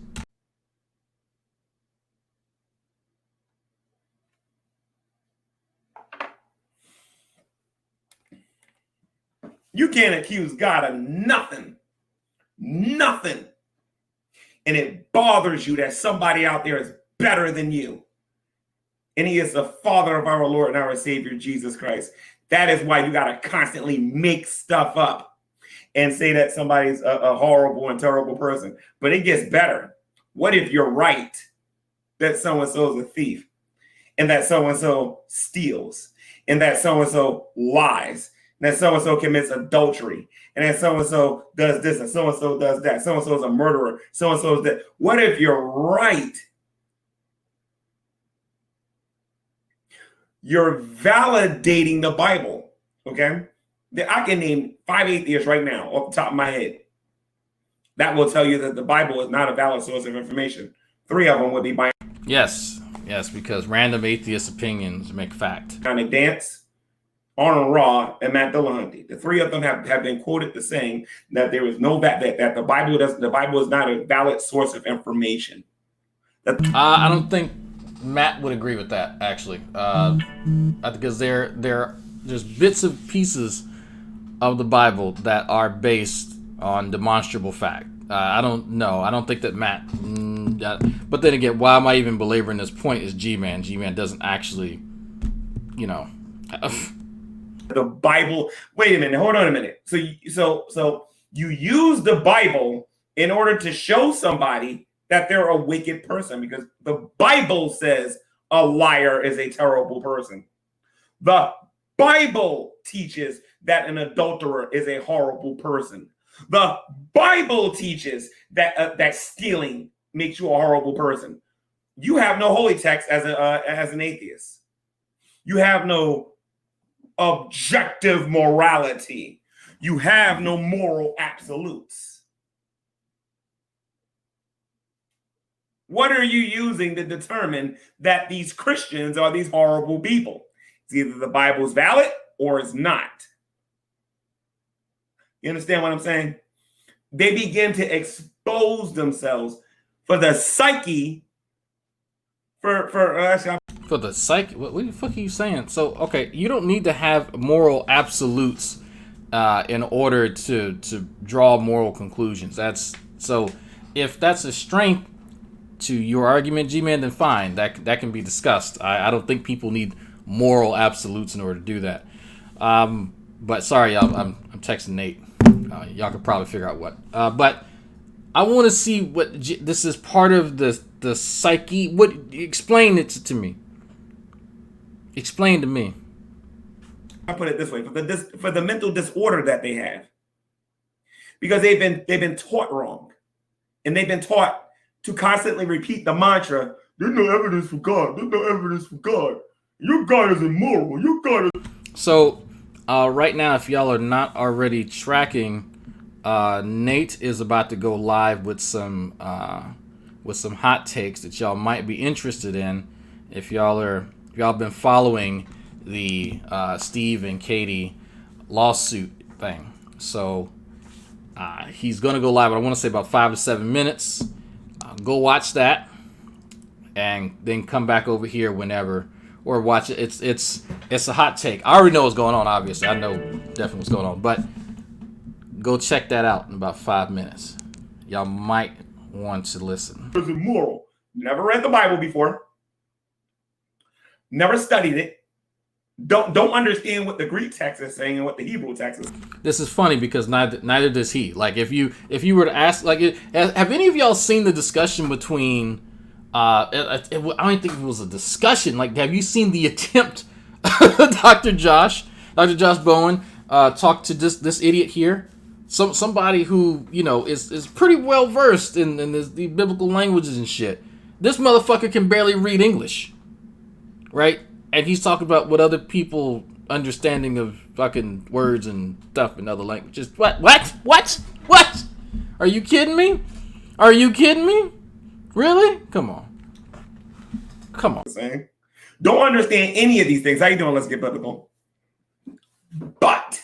You can't accuse God of nothing. Nothing. And it bothers you that somebody out there is better than you. And he is the Father of our Lord and our Savior, Jesus Christ. That is why you got to constantly make stuff up and say that somebody's a horrible and terrible person. But it gets better. What if you're right that so-and-so is a thief, and that so-and-so steals, and that so-and-so lies, and that so-and-so commits adultery, and that so-and-so does this, and so-and-so does that, so-and-so is a murderer, so-and-so is that. What if you're right? You're validating the Bible, okay? I can name 5 atheists right now off the top of my head that will tell you that the Bible is not a valid source of information. 3 of them would be by Yes, because random atheist opinions make fact. Bionic Dance, Arnold Raw, and Matt Dillahunty. The 3 of them have been quoted as saying that there is no that the Bible is not a valid source of information. I don't think Matt would agree with that, actually, because there's bits and pieces of the Bible that are based on demonstrable fact. I don't know. I don't think that Matt. But then again, why am I even belaboring this point? Is G-Man? G-Man doesn't actually, The Bible. Wait a minute. Hold on a minute. So you use the Bible in order to show somebody that they're a wicked person, because the Bible says a liar is a terrible person. The Bible teaches that an adulterer is a horrible person. The Bible teaches that stealing makes you a horrible person. You have no holy text as an atheist. You have no objective morality. You have no moral absolutes. What are you using to determine that these Christians are these horrible people? It's either the Bible's valid or it's not. You understand what I'm saying? They begin to expose themselves for the psyche. For the psyche. What the fuck are you saying? So okay, you don't need to have moral absolutes in order to draw moral conclusions. If that's a strength to your argument, G-Man, then fine. That can be discussed. I don't think people need moral absolutes in order to do that. But sorry, y'all, I'm texting Nate. Y'all could probably figure out what. But I want to see what this is part of the psyche. What? Explain it to me. Explain to me. I put it this way: for the mental disorder that they have, because they've been taught wrong, and they've been taught to constantly repeat the mantra, "There's no evidence for God. There's no evidence for God. Your God is immoral. Your God is." So, right now, if y'all are not already tracking, Nate is about to go live with some hot takes that y'all might be interested in. If y'all been following the Steve and Katie lawsuit thing, so he's gonna go live. I want to say about 5 to 7 minutes. Go watch that, and then come back over here whenever, or watch it. It's a hot take. I already know what's going on. Obviously, I know definitely what's going on. But go check that out in about 5 minutes. Y'all might want to listen. It's immoral. Never read the Bible before. Never studied it. Don't understand what the Greek text is saying and what the Hebrew text is. This is funny because neither does he. Like if you were to ask, like, have any of y'all seen the discussion between? I don't think it was a discussion. Like, have you seen the attempt, Dr. Josh Bowen, talk to this idiot here? Somebody who is pretty well versed in the biblical languages and shit. This motherfucker can barely read English, right? And he's talking about what other people understanding of fucking words and stuff in other languages. What? Are you kidding me? Are you kidding me? Really? Come on. Come on. Don't understand any of these things. How you doing? Let's get biblical. But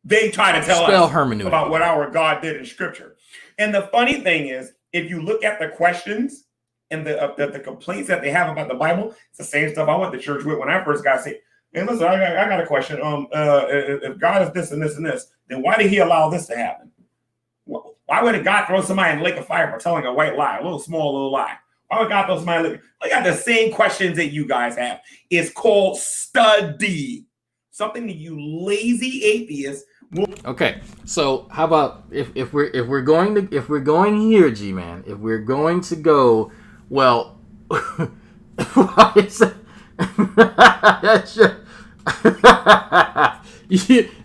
they try to tell us about what our God did in Scripture. And the funny thing is, if you look at the questions and the complaints that they have about the Bible, it's the same stuff I went to church with when I first got saved. And listen, I got a question. If God is this and this and this, then why did he allow this to happen? Why would God throw somebody in the lake of fire for telling a white lie, a little small little lie? Why would God throw somebody in the lake? I got the same questions that you guys have. It's called study. Something that you lazy atheists will. Okay, so how about if we're going here, G-Man, if we're going to go, well, why is it?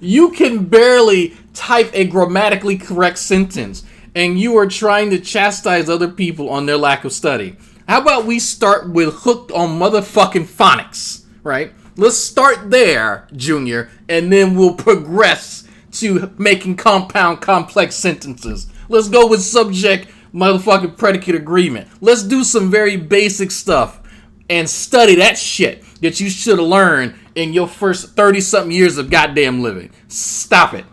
You can barely type a grammatically correct sentence, and you are trying to chastise other people on their lack of study. How about we start with hooked on motherfucking phonics, right? Let's start there, Junior, and then we'll progress to making compound complex sentences. Let's go with subject motherfucking predicate agreement. Let's do some very basic stuff and study that shit that you should have learned in your first 30-something years of goddamn living. Stop it.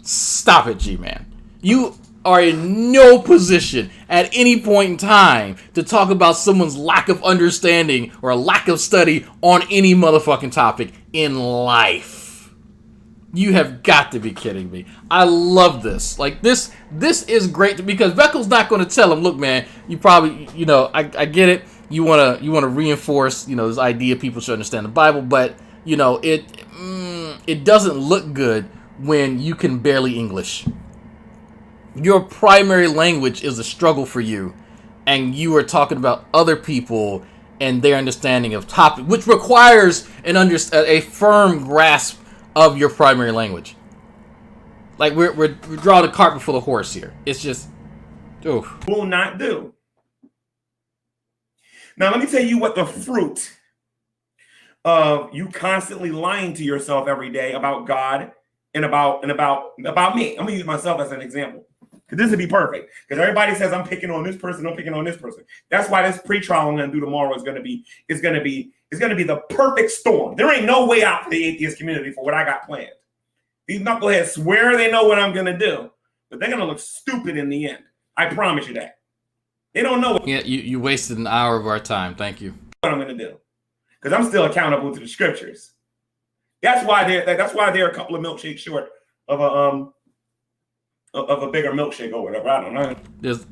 Stop it, G-Man. You are in no position at any point in time to talk about someone's lack of understanding or lack of study on any motherfucking topic in life. You have got to be kidding me. I love this. Like, this is great because Beckel's not going to tell him, look, man, you probably, I get it. You want to reinforce, this idea people should understand the Bible, but, it doesn't look good when you can barely English. Your primary language is a struggle for you, and you are talking about other people and their understanding of topic, which requires a firm grasp of your primary language. Like we're drawing the cart before the horse here. It's just, will not do. Now let me tell you what the fruit of you constantly lying to yourself every day about God and about me. I'm gonna use myself as an example. Because this would be perfect. Because everybody says I'm picking on this person, I'm picking on this person. That's why this pre-trial I'm going to do tomorrow is going to be the perfect storm. There ain't no way out for the atheist community for what I got planned. These knuckleheads swear they know what I'm going to do, but they're going to look stupid in the end. I promise you that. They don't know. Yeah, you wasted an hour of our time. Thank you. What I'm going to do, because I'm still accountable to the scriptures. That's why they're a couple of milkshakes short of a bigger milkshake or whatever. I don't know.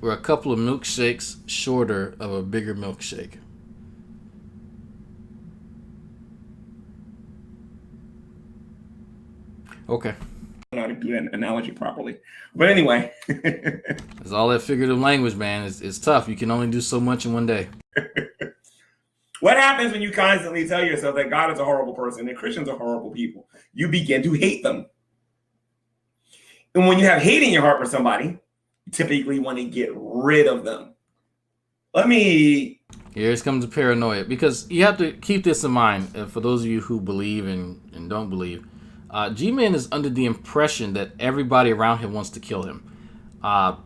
We're a couple of milkshakes shorter of a bigger milkshake. Okay. I don't know how to do that analogy properly. But anyway. It's all that figurative language, man. It's tough. You can only do so much in one day. What happens when you constantly tell yourself that God is a horrible person and Christians are horrible people? You begin to hate them. And when you have hate in your heart for somebody, you typically want to get rid of them. Here comes the paranoia. Because you have to keep this in mind, for those of you who believe and don't believe. G-Man is under the impression that everybody around him wants to kill him.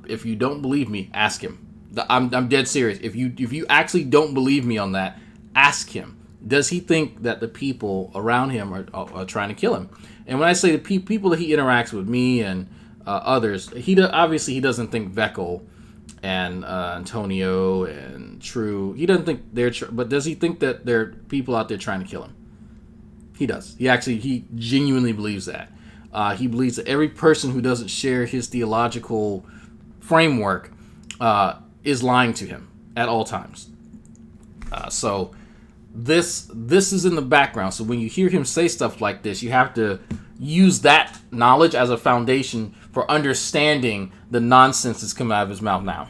If you don't believe me, ask him. I'm dead serious. If you actually don't believe me on that, ask him. Does he think that the people around him are trying to kill him? And when I say the people that he interacts with, me and others, obviously he doesn't think Veckel and Antonio and True. He doesn't think but does he think that there are people out there trying to kill him? He does. He genuinely believes that. He believes that every person who doesn't share his theological framework is lying to him at all times. So this is in the background. So when you hear him say stuff like this, you have to use that knowledge as a foundation for understanding the nonsense that's coming out of his mouth now.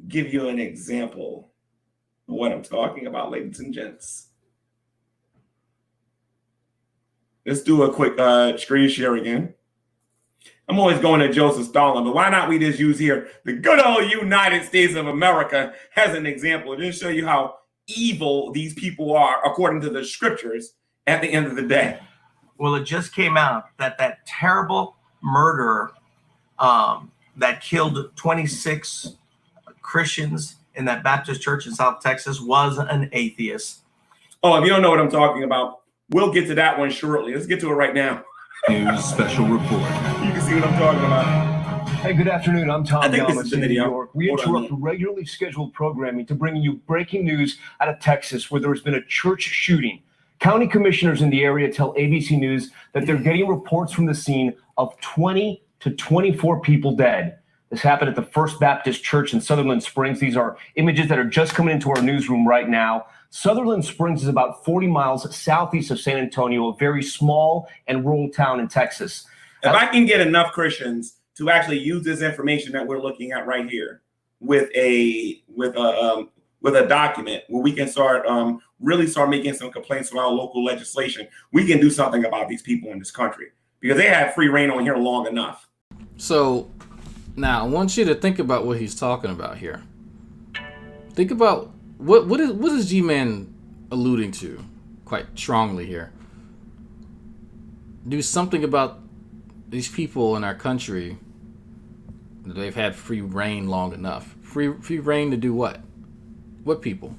Give you an example of what I'm talking about, ladies and gents. Let's do a quick screen share again. I'm always going to Joseph Stalin, but why not we just use here the good old United States of America as an example, just show you how evil these people are according to the scriptures at the end of the day. Well, it just came out that terrible murderer that killed 26 Christians in that Baptist church in South Texas was an atheist. Oh, if you don't know what I'm talking about, we'll get to that one shortly. Let's get to it right now. News special report. You can see what I'm talking about. Hey, good afternoon. I'm Tom Galmus in New video. York. We interrupt regularly scheduled programming to bring you breaking news out of Texas, where there has been a church shooting. County commissioners in the area tell ABC News that they're getting reports from the scene of 20 to 24 people dead. This happened at the First Baptist Church in Sutherland Springs. These are images that are just coming into our newsroom right now. Sutherland Springs is about 40 miles southeast of San Antonio, a very small and rural town in Texas. If I can get enough Christians to actually use this information that we're looking at right here with a document where we can start really start making some complaints about local legislation, we can do something about these people in this country because they have free reign on here long enough. So now I want you to think about what he's talking about here. Think about what is G-Man alluding to quite strongly here. Do something about these people in our country. They've had free reign long enough. Free reign to do what? What people?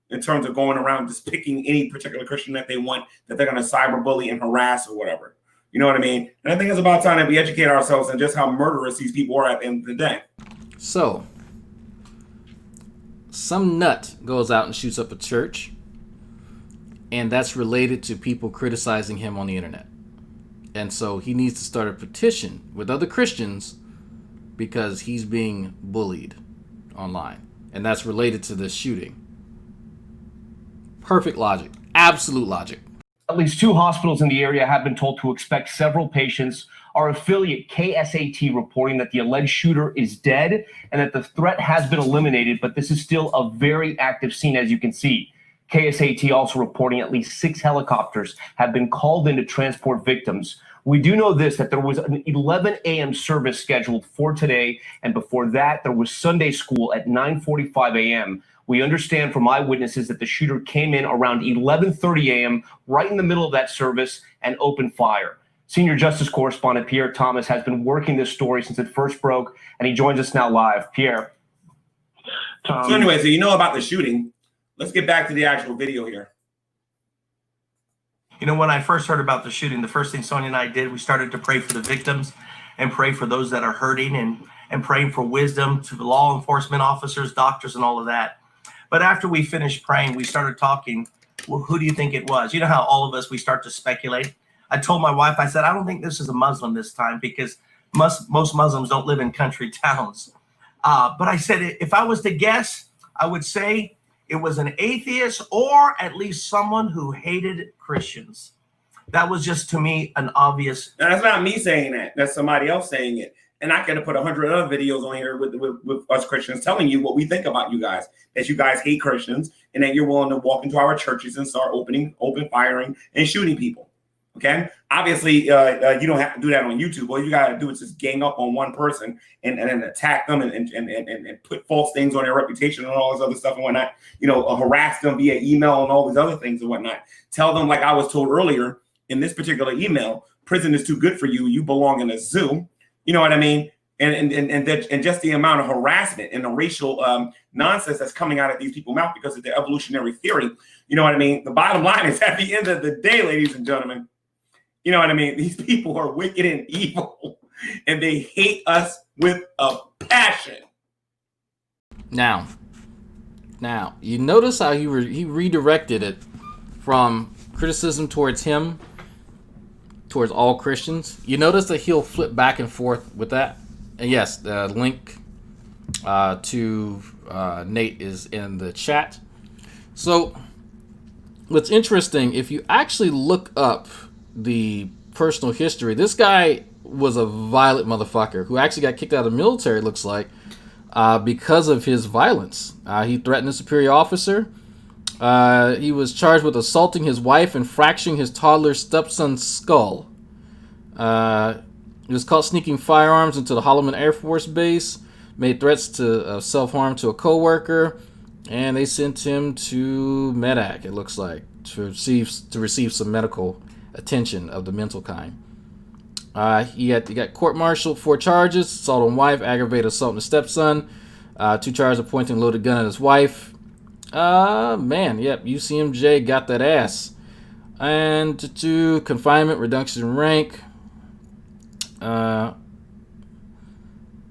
In terms of going around just picking any particular Christian that they want, that they're going to cyberbully and harass or whatever. You know what I mean? And I think it's about time that we educate ourselves on just how murderous these people are at the end of the day. So, some nut goes out and shoots up a church, and that's related to people criticizing him on the internet. And so he needs to start a petition with other Christians because he's being bullied online. And that's related to this shooting. Perfect logic. Absolute logic. At least 2 hospitals in the area have been told to expect several patients. Our affiliate KSAT reporting that the alleged shooter is dead and that the threat has been eliminated, but this is still a very active scene, as you can see. KSAT also reporting at least 6 helicopters have been called in to transport victims. We do know this, that there was an 11 a.m. service scheduled for today, and before that, there was Sunday school at 9:45 a.m. We understand from eyewitnesses that the shooter came in around 11:30 a.m., right in the middle of that service, and opened fire. Senior Justice Correspondent Pierre Thomas has been working this story since it first broke, and he joins us now live. Pierre. So anyway, so you know about the shooting. Let's get back to the actual video here. You know, when I first heard about the shooting, the first thing Sonia and I did, we started to pray for the victims and pray for those that are hurting and praying for wisdom to the law enforcement officers, doctors, and all of that. But after we finished praying, we started talking, well, who do you think it was? You know how all of us, we start to speculate. I told my wife, I said, I don't think this is a Muslim this time because most Muslims don't live in country towns. But I said, if I was to guess, I would say it was an atheist or at least someone who hated Christians. That was just, to me, an obvious. Now, that's not me saying that. That's somebody else saying it. And I could have put 100 other videos on here with us Christians telling you what we think about you guys, that you guys hate Christians and that you're willing to walk into our churches and start open firing and shooting people. Okay. Obviously, you don't have to do that on YouTube. All you got to do is just gang up on one person and then attack them and put false things on their reputation and all this other stuff and whatnot. You know, harass them via email and all these other things and whatnot. Tell them, like I was told earlier in this particular email, prison is too good for you. You belong in a zoo. You know what I mean? And just the amount of harassment and the racial nonsense that's coming out of these people's mouth because of their evolutionary theory. You know what I mean? The bottom line is, at the end of the day, ladies and gentlemen, you know what I mean? These people are wicked and evil, and they hate us with a passion. Now, you notice how he redirected it from criticism towards him, towards all Christians. You notice that he'll flip back and forth with that. And yes, the link to Nate is in the chat. So, what's interesting, if you actually look up the personal history, this guy was a violent motherfucker who actually got kicked out of the military, it looks like, because of his violence. He threatened a superior officer. He was charged with assaulting his wife and fracturing his toddler stepson's skull. He was caught sneaking firearms into the Holloman Air Force Base, made threats to self-harm to a coworker, and they sent him to Medac, it looks like, to receive some medical attention of the mental kind. He got court-martialed, 4 charges: assault on wife, aggravated assault on the stepson, 2 charges of pointing a loaded gun at his wife. Man, yep, UCMJ got that ass. And to confinement, reduction in rank.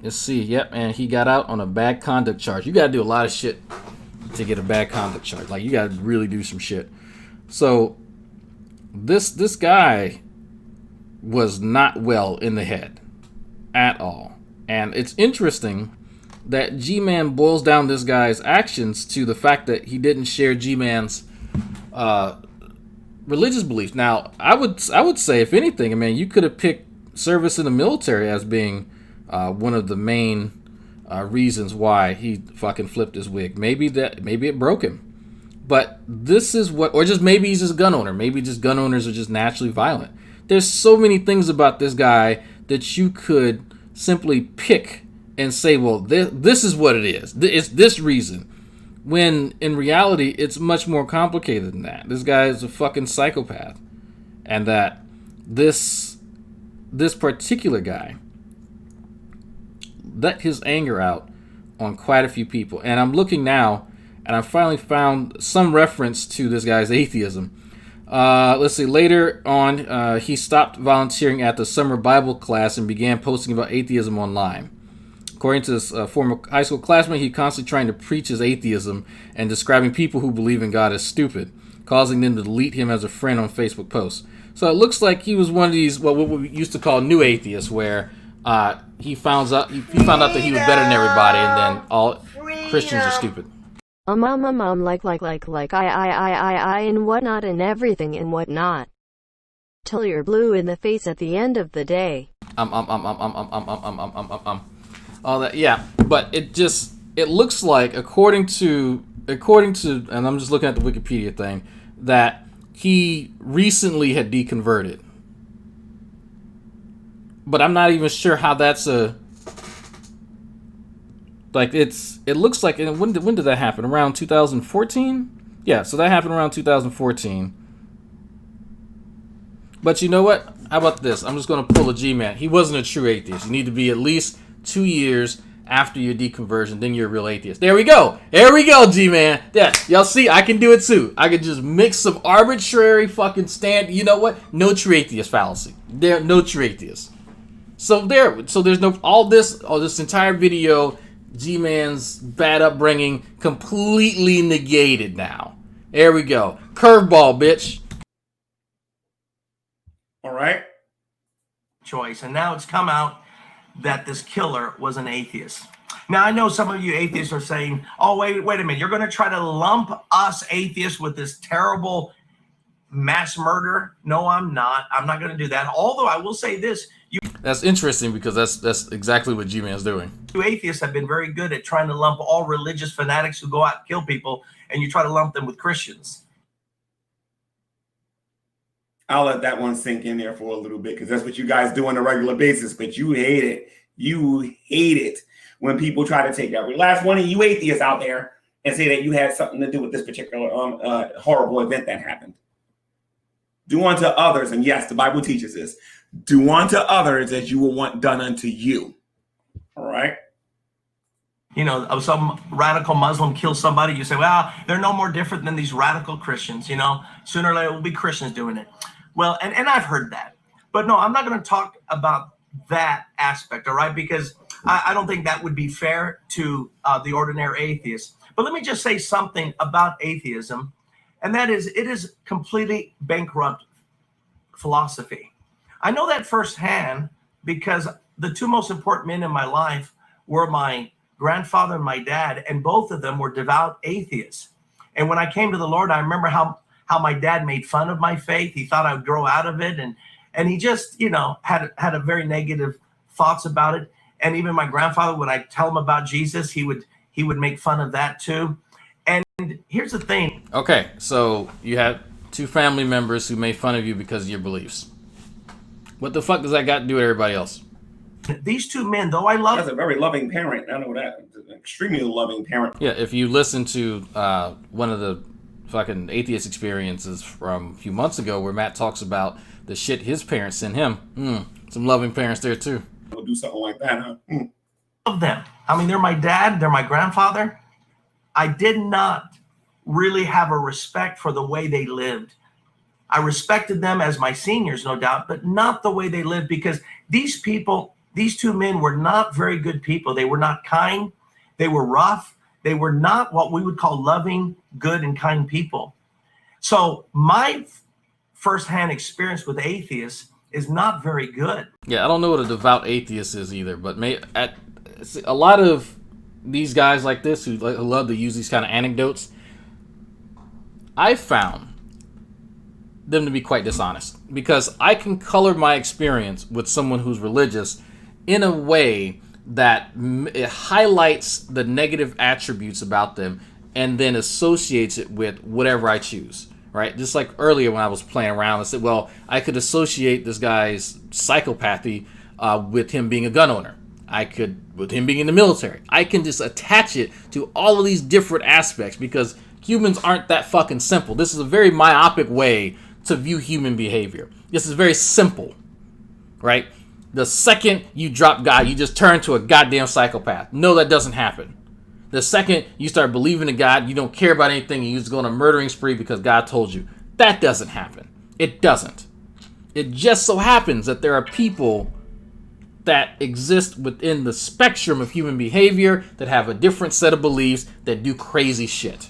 Let's see, yep, and he got out on a bad conduct charge. You gotta do a lot of shit to get a bad conduct charge. Like, you gotta really do some shit. So, this guy was not well in the head at all. And it's interesting that G-Man boils down this guy's actions to the fact that he didn't share G-Man's religious beliefs. Now, I would say, if anything, I mean, you could have picked service in the military as being one of the main reasons why he fucking flipped his wig. Maybe it broke him. But this is what, or just maybe he's just a gun owner. Maybe just gun owners are just naturally violent. There's so many things about this guy that you could simply pick and say, well, this is what it is. It's this reason. When in reality, it's much more complicated than that. This guy is a fucking psychopath. And that this particular guy let his anger out on quite a few people. And I'm looking now, and I finally found some reference to this guy's atheism. Let's see, later on, he stopped volunteering at the summer Bible class and began posting about atheism online. According to his former high school classmate, he constantly trying to preach his atheism and describing people who believe in God as stupid, causing them to delete him as a friend on Facebook posts. So it looks like he was one of these, what we used to call new atheists, where he found out that he was better than everybody, and then all Christians are stupid. like I and whatnot and everything and whatnot. Till you're blue in the face at the end of the day. All that, yeah. But it looks like, according to, and I'm just looking at the Wikipedia thing, that he recently had deconverted. But I'm not even sure how that's it looks like, and when did that happen? Around 2014? Yeah, so that happened around 2014. But you know what? How about this? I'm just going to pull a G-Man. He wasn't a true atheist. You need to be at least 2 years after your deconversion, then you're a real atheist. There we go. There we go, G-Man. Yeah, y'all see, I can do it too. I can just mix some arbitrary fucking you know what? No true atheist fallacy. There, no true atheist. So there's no, all this entire video, G-Man's bad upbringing, completely negated now. There we go. Curveball, bitch. All right. Choice. And now it's come out that this killer was an atheist. Now, I know some of you atheists are saying, oh, wait a minute. You're going to try to lump us atheists with this terrible mass murder? No, I'm not. I'm not going to do that. Although I will say this. That's interesting, because that's exactly what G-Man's doing. You atheists have been very good at trying to lump all religious fanatics who go out and kill people, and you try to lump them with Christians. I'll let that one sink in there for a little bit, because that's what you guys do on a regular basis, but you hate it. You hate it when people try to take every last one of you atheists out there and say that you had something to do with this particular horrible event that happened. Do unto others, and yes, the Bible teaches this, do unto others as you will want done unto you. All right? You know, some radical Muslim kills somebody, you say, well, they're no more different than these radical Christians. You know, sooner or later it will be Christians doing it. Well, and I've heard that. But no, I'm not going to talk about that aspect, all right? Because I don't think that would be fair to the ordinary atheist. But let me just say something about atheism, and that is, it is completely bankrupt philosophy. I know that firsthand because the two most important men in my life were my grandfather and my dad, and both of them were devout atheists. And when I came to the Lord, I remember how my dad made fun of my faith. He thought I would grow out of it. And he just, you know, had a very negative thoughts about it. And even my grandfather, when I tell him about Jesus, he would make fun of that too. And here's the thing. Okay, so you had two family members who made fun of you because of your beliefs. What the fuck does that got to do with everybody else? These two men, though I love... That's a very loving parent. I know that. An extremely loving parent. Yeah, if you listen to one of the fucking atheist experiences from a few months ago where Matt talks about the shit his parents sent him, Some loving parents there too. We'll do something like that, huh? Of them. I mean, they're my dad, they're my grandfather. I did not really have a respect for the way they lived. I respected them as my seniors, no doubt, but not the way they lived, because these people, these two men were not very good people. They were not kind. They were rough. They were not what we would call loving, good, and kind people. So my firsthand experience with atheists is not very good. Yeah, I don't know what a devout atheist is either, but a lot of these guys like this who love to use these kind of anecdotes, I found them to be quite dishonest, because I can color my experience with someone who's religious in a way that it highlights the negative attributes about them and then associates it with whatever I choose, right? Just like earlier when I was playing around, I said, well, I could associate this guy's psychopathy with him being a gun owner. I could, with him being in the military. I can just attach it to all of these different aspects, because humans aren't that fucking simple. This is a very myopic way to view human behavior. This is very simple, right? The second you drop God, you just turn to a goddamn psychopath. No, that doesn't happen. The second you start believing in God, you don't care about anything, and you just go on a murdering spree because God told you. That doesn't happen. It doesn't. It just so happens that there are people that exist within the spectrum of human behavior that have a different set of beliefs that do crazy shit.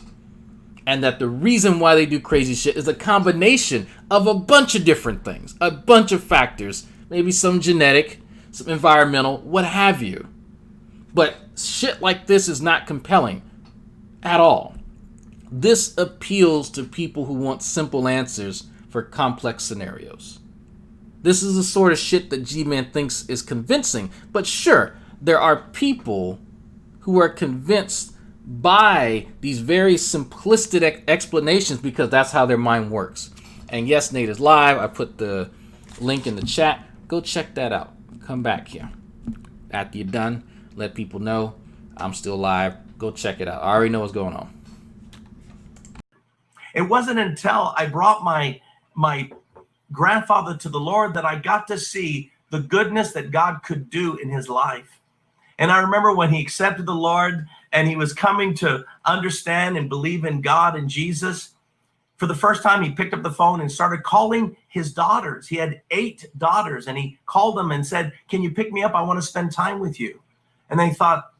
And that the reason why they do crazy shit is a combination of a bunch of different things, a bunch of factors, maybe some genetic, some environmental, what have you. But shit like this is not compelling at all. This appeals to people who want simple answers for complex scenarios. This is the sort of shit that G-Man thinks is convincing. But sure, there are people who are convinced by these very simplistic explanations because that's how their mind works. And yes, Nate is live. I put the link in the chat. Go check that out. Come back here. After you're done, let people know I'm still live. Go check it out. I already know what's going on. It wasn't until I brought my grandfather to the Lord that I got to see the goodness that God could do in his life. And I remember when he accepted the Lord and he was coming to understand and believe in God and Jesus, for the first time, he picked up the phone and started calling his daughters. He had 8 daughters, and he called them and said, "Can you pick me up? I want to spend time with you." And they thought,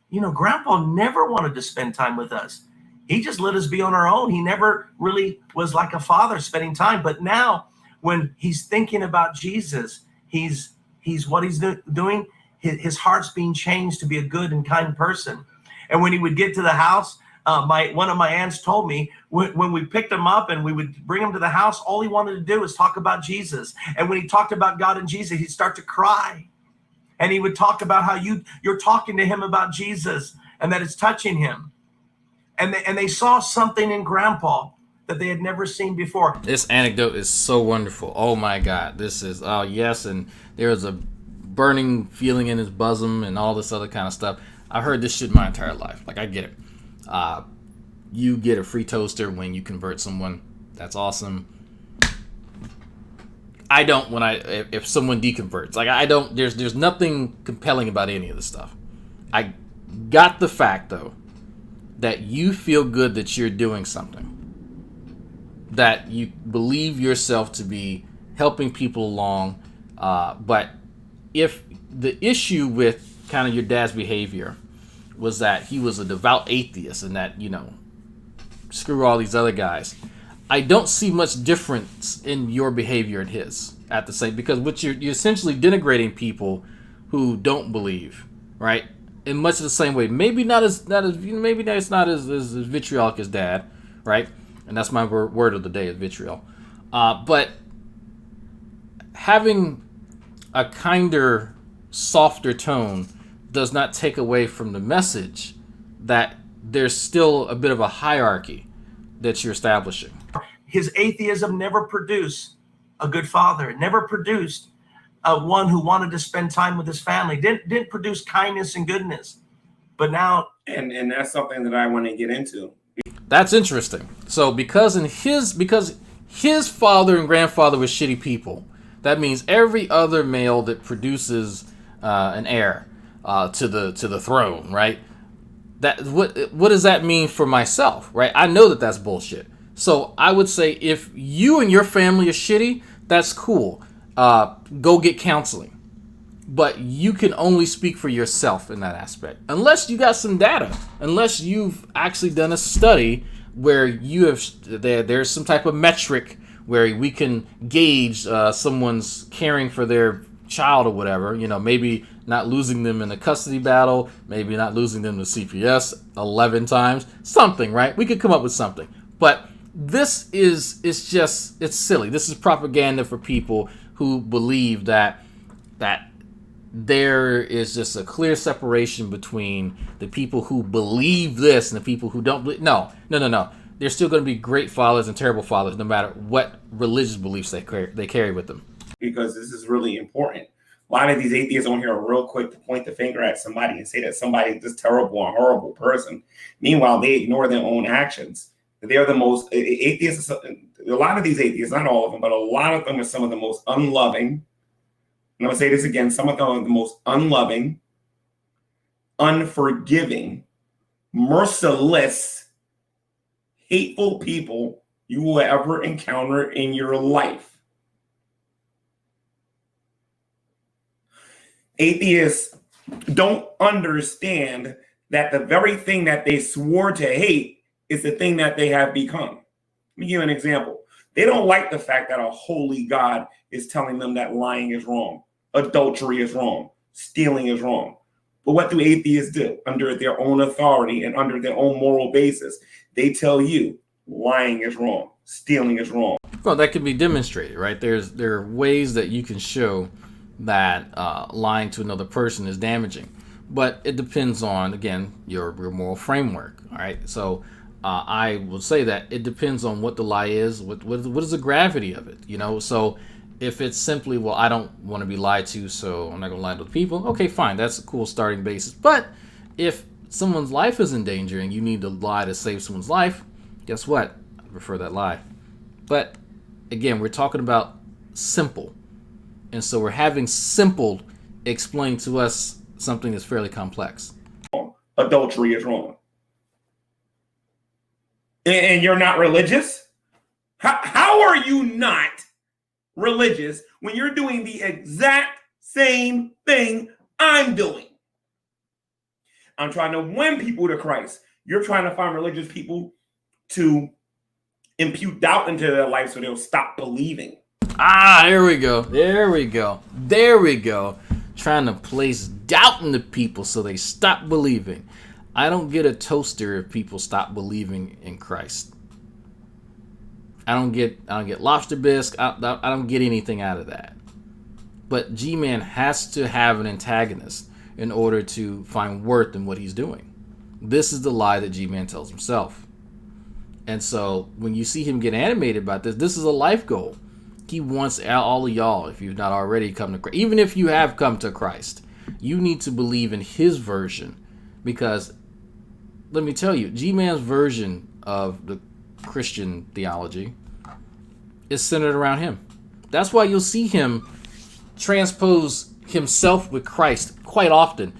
you know, Grandpa never wanted to spend time with us. He just let us be on our own. He never really was like a father spending time. But now when he's thinking about Jesus, he's what he's doing. His heart's being changed to be a good and kind person. And when he would get to the house, one of my aunts told me when we picked him up and we would bring him to the house, all he wanted to do was talk about Jesus. And when he talked about God and Jesus, he'd start to cry. And he would talk about how you're talking to him about Jesus and that it's touching him. And they saw something in Grandpa that they had never seen before. This anecdote is so wonderful. Oh my God. This is, oh yes, and there was a burning feeling in his bosom and all this other kind of stuff. I've heard this shit my entire life. Like, I get it. You get a free toaster when you convert someone. That's awesome. I don't if someone deconverts. Like, I don't, there's nothing compelling about any of this stuff. I got the fact, though, that you feel good that you're doing something. That you believe yourself to be helping people along. But if the issue with kind of your dad's behavior was that he was a devout atheist and that, you know, screw all these other guys, I don't see much difference in your behavior and his at the same, because what you're essentially denigrating people who don't believe, right? In much of the same way. Maybe it's not as vitriolic as dad, right? And that's my word of the day, is vitriol. But having a kinder, softer tone does not take away from the message that there's still a bit of a hierarchy that you're establishing. His atheism never produced a good father. It never produced one who wanted to spend time with his family. Didn't produce kindness and goodness. But now, and that's something that I want to get into. That's interesting. So because his father and grandfather were shitty people, That means every other male that produces an heir to the throne, right? That what does that mean for myself, right? I know that that's bullshit. So I would say if you and your family are shitty, that's cool. Go get counseling. But you can only speak for yourself in that aspect. Unless you got some data. Unless you've actually done a study where you have there's some type of metric where we can gauge someone's caring for their child or whatever. You know, maybe not losing them in a custody battle. Maybe not losing them to CPS 11 times. Something, right? We could come up with something. But this it's silly. This is propaganda for people who believe that there is just a clear separation between the people who believe this and the people who don't believe. No. There's still going to be great fathers and terrible fathers, no matter what religious beliefs they carry with them. Because this is really important. A lot of these atheists on here are real quick to point the finger at somebody and say that somebody is this terrible and horrible person. Meanwhile, they ignore their own actions. They're the most atheists. A lot of these atheists, not all of them, but a lot of them are some of the most unloving. I'm going to say this again. Some of them are the most unloving, unforgiving, merciless, hateful people you will ever encounter in your life. Atheists don't understand that the very thing that they swore to hate is the thing that they have become. Let me give you an example. They don't like the fact that a holy God is telling them that lying is wrong. Adultery is wrong. Stealing is wrong. But what do atheists do? Under their own authority and under their own moral basis, they tell you lying is wrong. Stealing is wrong. Well, that can be demonstrated, right? There are ways that you can show that lying to another person is damaging. But it depends on, again, your moral framework, all right? So I will say that it depends on what the lie is, what is the gravity of it, you know? So if it's simply, well, I don't want to be lied to, so I'm not going to lie to the people, okay, fine, that's a cool starting basis. But if someone's life is in danger and you need to lie to save someone's life, guess what? I prefer that lie. But again, we're talking about simple. And so we're having simple explain to us something that's fairly complex. Adultery is wrong. And you're not religious? How are you not religious when you're doing the exact same thing I'm doing? I'm trying to win people to Christ. You're trying to find religious people to impute doubt into their life so they'll stop believing. There we go. Trying to place doubt into people so they stop believing. I don't get a toaster if people stop believing in Christ. I don't get lobster bisque. I don't get anything out of that. But G-Man has to have an antagonist in order to find worth in what he's doing. This is the lie that G-Man tells himself. And so when you see him get animated about this is a life goal. He wants all of y'all, if you've not already come to Christ, even if you have come to Christ, you need to believe in his version. Because let me tell you, G-Man's version of the Christian theology is centered around him. That's why you'll see him transpose himself with Christ quite often.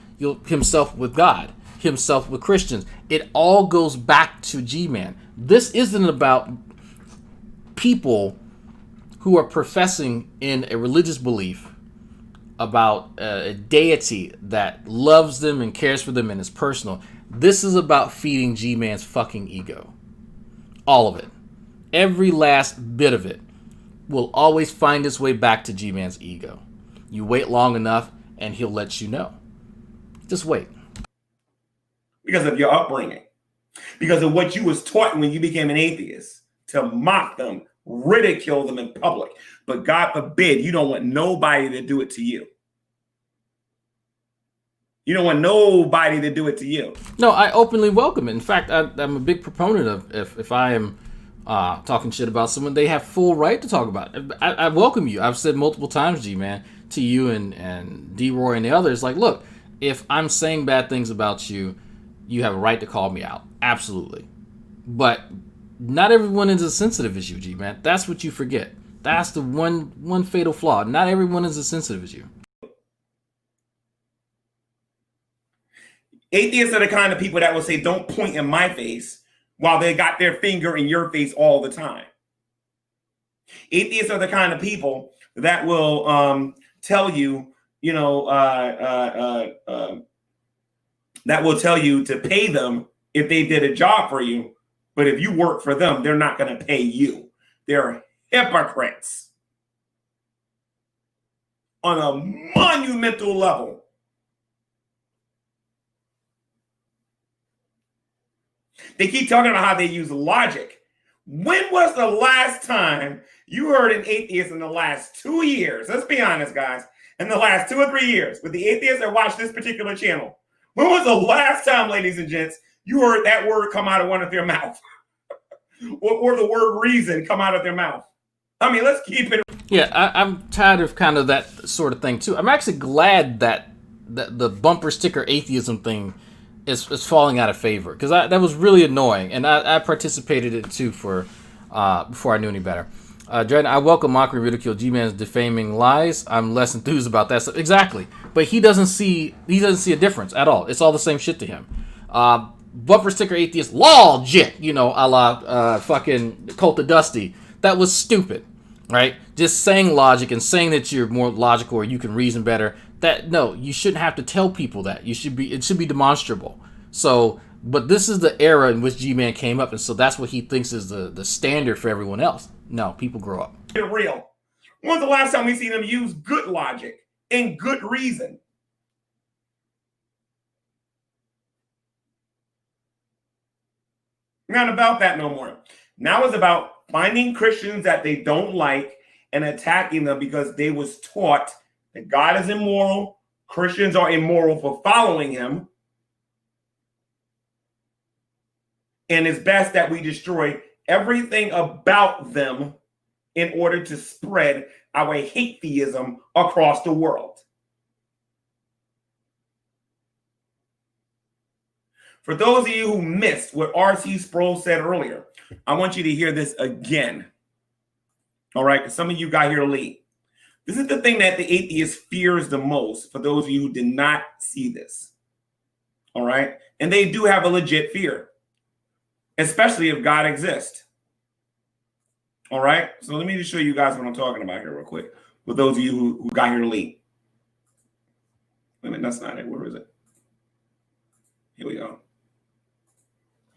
Himself with God, himself with Christians. It all goes back to G-Man. This isn't about people who are professing in a religious belief about a deity that loves them and cares for them and is personal. This is about feeding G-Man's fucking ego. All of it. Every last bit of it will always find its way back to G-Man's ego. You wait long enough and he'll let you know. Just wait. Because of your upbringing. Because of what you was taught when you became an atheist. To mock them, ridicule them in public. But God forbid, you don't want nobody to do it to you. You don't want nobody to do it to you. No, I openly welcome it. In fact, I'm a big proponent of if I am talking shit about someone, they have full right to talk about it. I welcome you. I've said multiple times, G-Man, to you and D-Roy and the others, like, look, if I'm saying bad things about you, you have a right to call me out. Absolutely. But not everyone is as sensitive as you, G-Man. That's what you forget. That's the one fatal flaw. Not everyone is as sensitive as you. Atheists are the kind of people that will say, don't point in my face, while they got their finger in your face all the time. Atheists are the kind of people that will tell you, that will tell you to pay them if they did a job for you. But if you work for them, they're not going to pay you. They're hypocrites on a monumental level. They keep talking about how they use logic. When was the last time you heard an atheist in the last 2 years? Let's be honest, guys. In the last 2 or 3 years, with the atheists that watch this particular channel, when was the last time, ladies and gents, you heard that word come out of one of their mouth? or the word reason come out of their mouth? I mean, let's keep it. Yeah, I'm tired of kind of that sort of thing, too. I'm actually glad that the bumper sticker atheism thing is falling out of favor, because that was really annoying, and I participated in it too for before I knew any better. Dragnauct, I welcome mockery, ridicule, G-Man's defaming lies. I'm less enthused about that stuff. Exactly, but he doesn't see a difference at all. It's all the same shit to him. Bumper sticker atheist, legit, a la fucking Cult of Dusty. That was stupid, right? Just saying logic and saying that you're more logical or you can reason better. No, you shouldn't have to tell people that. It should be demonstrable. So, but this is the era in which G-Man came up, and so that's what he thinks is the standard for everyone else. No, people grow up. Real. When's the last time we seen them use good logic and good reason? Not about that no more. Now it's about finding Christians that they don't like and attacking them because they was taught that God is immoral, Christians are immoral for following him, and it's best that we destroy everything about them in order to spread our atheism across the world. For those of you who missed what R.C. Sproul said earlier, I want you to hear this again. All right, because some of you got here late. This is the thing that the atheist fears the most, for those of you who did not see this. All right? And they do have a legit fear, especially if God exists. All right? So let me just show you guys what I'm talking about here real quick, for those of you who got here late. Wait a minute, that's not it. Where is it? Here we go.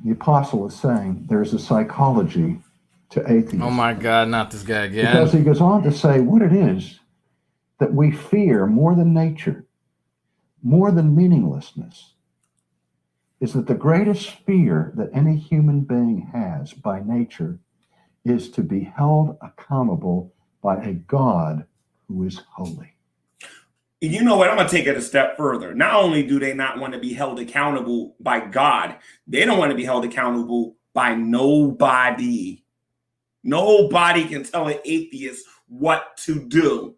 The apostle is saying there's a psychology to atheism. Oh my God, not this guy again. Because he goes on to say what it is that we fear more than nature, more than meaninglessness, is that the greatest fear that any human being has by nature is to be held accountable by a God who is holy. You know what? I'm going to take it a step further. Not only do they not want to be held accountable by God, they don't want to be held accountable by nobody. Nobody can tell an atheist what to do.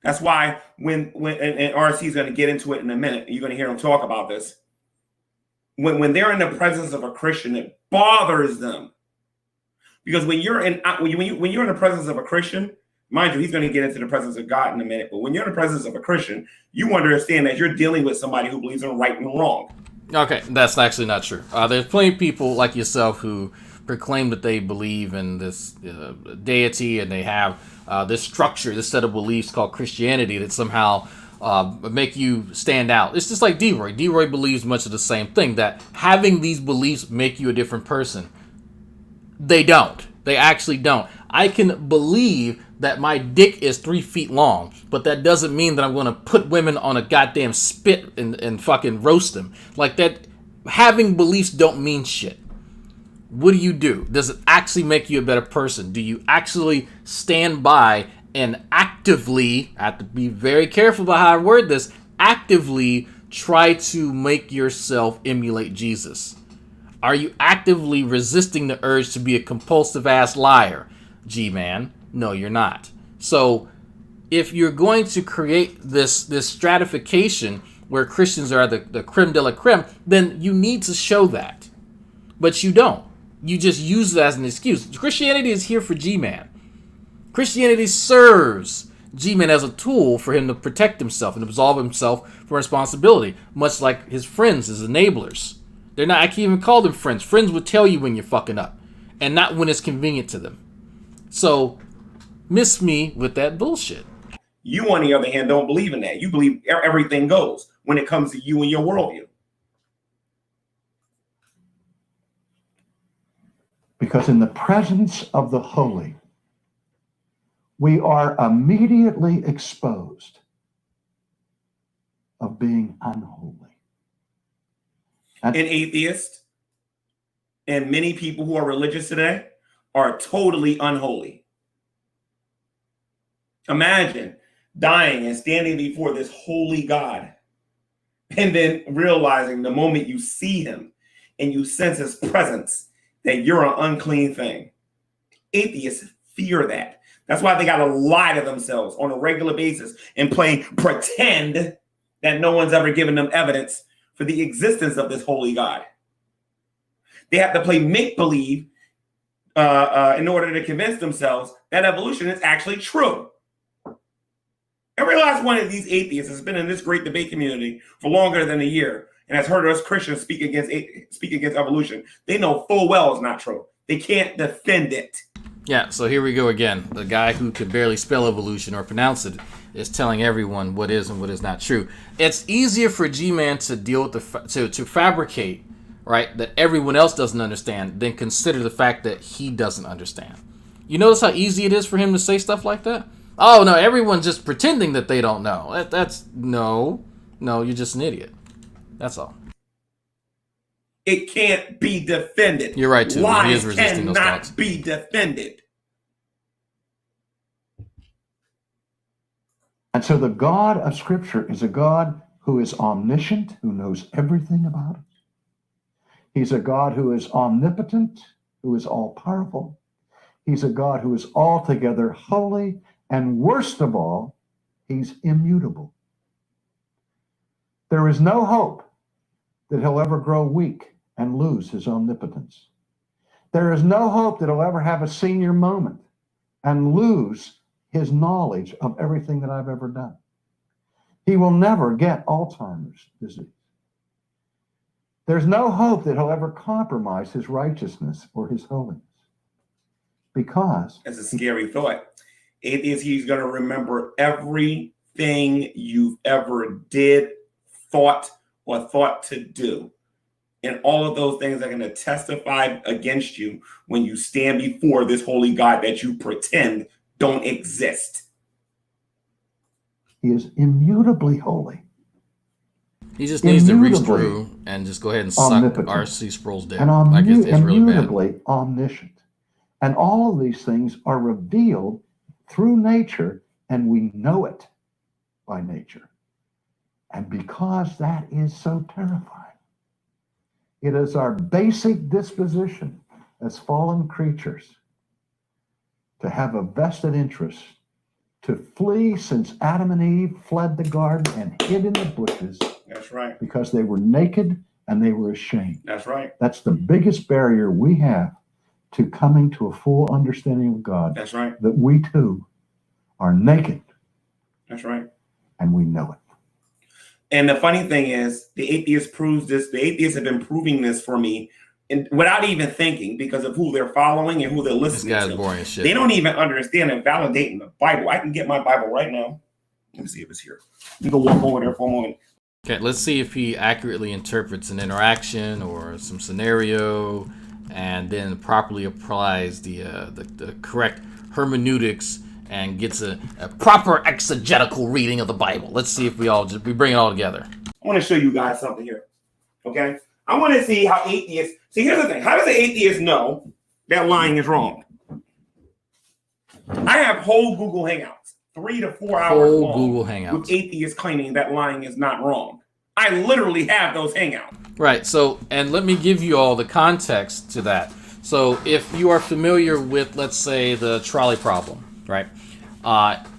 That's why when RC is going to get into it in a minute, you're going to hear him talk about this. When they're in the presence of a Christian, it bothers them, because when you're in the presence of a Christian, mind you, he's going to get into the presence of God in a minute. But when you're in the presence of a Christian, you understand that you're dealing with somebody who believes in right and wrong. Okay, that's actually not true. There's plenty of people like yourself who proclaim that they believe in this deity, and they have this structure, this set of beliefs called Christianity that somehow make you stand out. It's just like D-Roy. D-Roy believes much of the same thing, that having these beliefs make you a different person. They don't. They actually don't. I can believe that my dick is 3 feet long, but that doesn't mean that I'm going to put women on a goddamn spit and fucking roast them. Like that, having beliefs don't mean shit. What do? Does it actually make you a better person? Do you actually stand by and actively, I have to be very careful about how I word this, actively try to make yourself emulate Jesus? Are you actively resisting the urge to be a compulsive ass liar, G-Man? No, you're not. So if you're going to create this stratification where Christians are the creme de la creme, then you need to show that. But you don't. you just use it as an excuse. Christianity is here for G-Man. Christianity serves G-Man as a tool for him to protect himself and absolve himself from responsibility, much like his friends, his enablers. They're not, I can't even call them friends. Friends would tell you when you're fucking up, and not when it's convenient to them. So, miss me with that bullshit. You, on the other hand, don't believe in that. You believe everything goes when it comes to you and your worldview. Because in the presence of the holy, we are immediately exposed of being unholy. An atheist and many people who are religious today are totally unholy. Imagine dying and standing before this holy God and then realizing the moment you see him and you sense his presence that you're an unclean thing. Atheists fear that. That's why they got to lie to themselves on a regular basis and pretend that no one's ever given them evidence for the existence of this holy God. They have to play make-believe in order to convince themselves that evolution is actually true. Every last one of these atheists has been in this great debate community for longer than a year and has heard us Christians speak against evolution. They know full well it's not true. They can't defend it. Yeah, so here we go again. The guy who could barely spell evolution or pronounce it is telling everyone what is and what is not true. It's easier for G-Man to deal with to fabricate, right, that everyone else doesn't understand than consider the fact that he doesn't understand. You notice how easy it is for him to say stuff like that? Oh, no, everyone's just pretending that they don't know. No, you're just an idiot. That's all. It can't be defended. You're right, too. Lies He is resisting those thoughts. cannot be defended. And so the God of Scripture is a God who is omniscient, who knows everything about it. He's a God who is omnipotent, who is all-powerful. He's a God who is altogether holy, and worst of all, he's immutable. There is no hope that he'll ever grow weak and lose his omnipotence. There is no hope that he'll ever have a senior moment and lose his knowledge of everything that I've ever done. He will never get Alzheimer's disease. There's no hope that he'll ever compromise his righteousness or his holiness, because that's a scary thought. It is he's going to remember everything you've ever did, thought, or thought to do. And all of those things are going to testify against you when you stand before this holy God that you pretend don't exist. He is immutably holy. He just needs to reach through and just go ahead and suck R.C. Sproul's dick. And like it's really bad. immutably omniscient. And all of these things are revealed through nature, and we know it by nature. And because that is so terrifying, it is our basic disposition as fallen creatures to have a vested interest to flee, since Adam and Eve fled the garden and hid in the bushes. That's right. Because they were naked and they were ashamed. That's right. That's the biggest barrier we have to coming to a full understanding of God. That's right. That we too are naked. That's right. And we know it. And the funny thing is, the atheist proves this. The atheists have been proving this for me, and without even thinking, because of who they're following and who they're listening this guy's to. Boring as shit. They don't even understand and validating the Bible. I can get my Bible right now. Let me see if it's here. You can walk over there for a moment. Okay, let's see if he accurately interprets an interaction or some scenario, and then properly applies the correct hermeneutics and gets a proper exegetical reading of the Bible. Let's see if we bring it all together. I want to show you guys something here. Okay? I want to see how atheists... See, here's the thing. How does an atheist know that lying is wrong? I have whole Google Hangouts, 3 to 4 hours long, Google Hangouts with atheists claiming that lying is not wrong. I literally have those Hangouts. Right. So, and let me give you all the context to that. So, if you are familiar with, let's say, the trolley problem, right?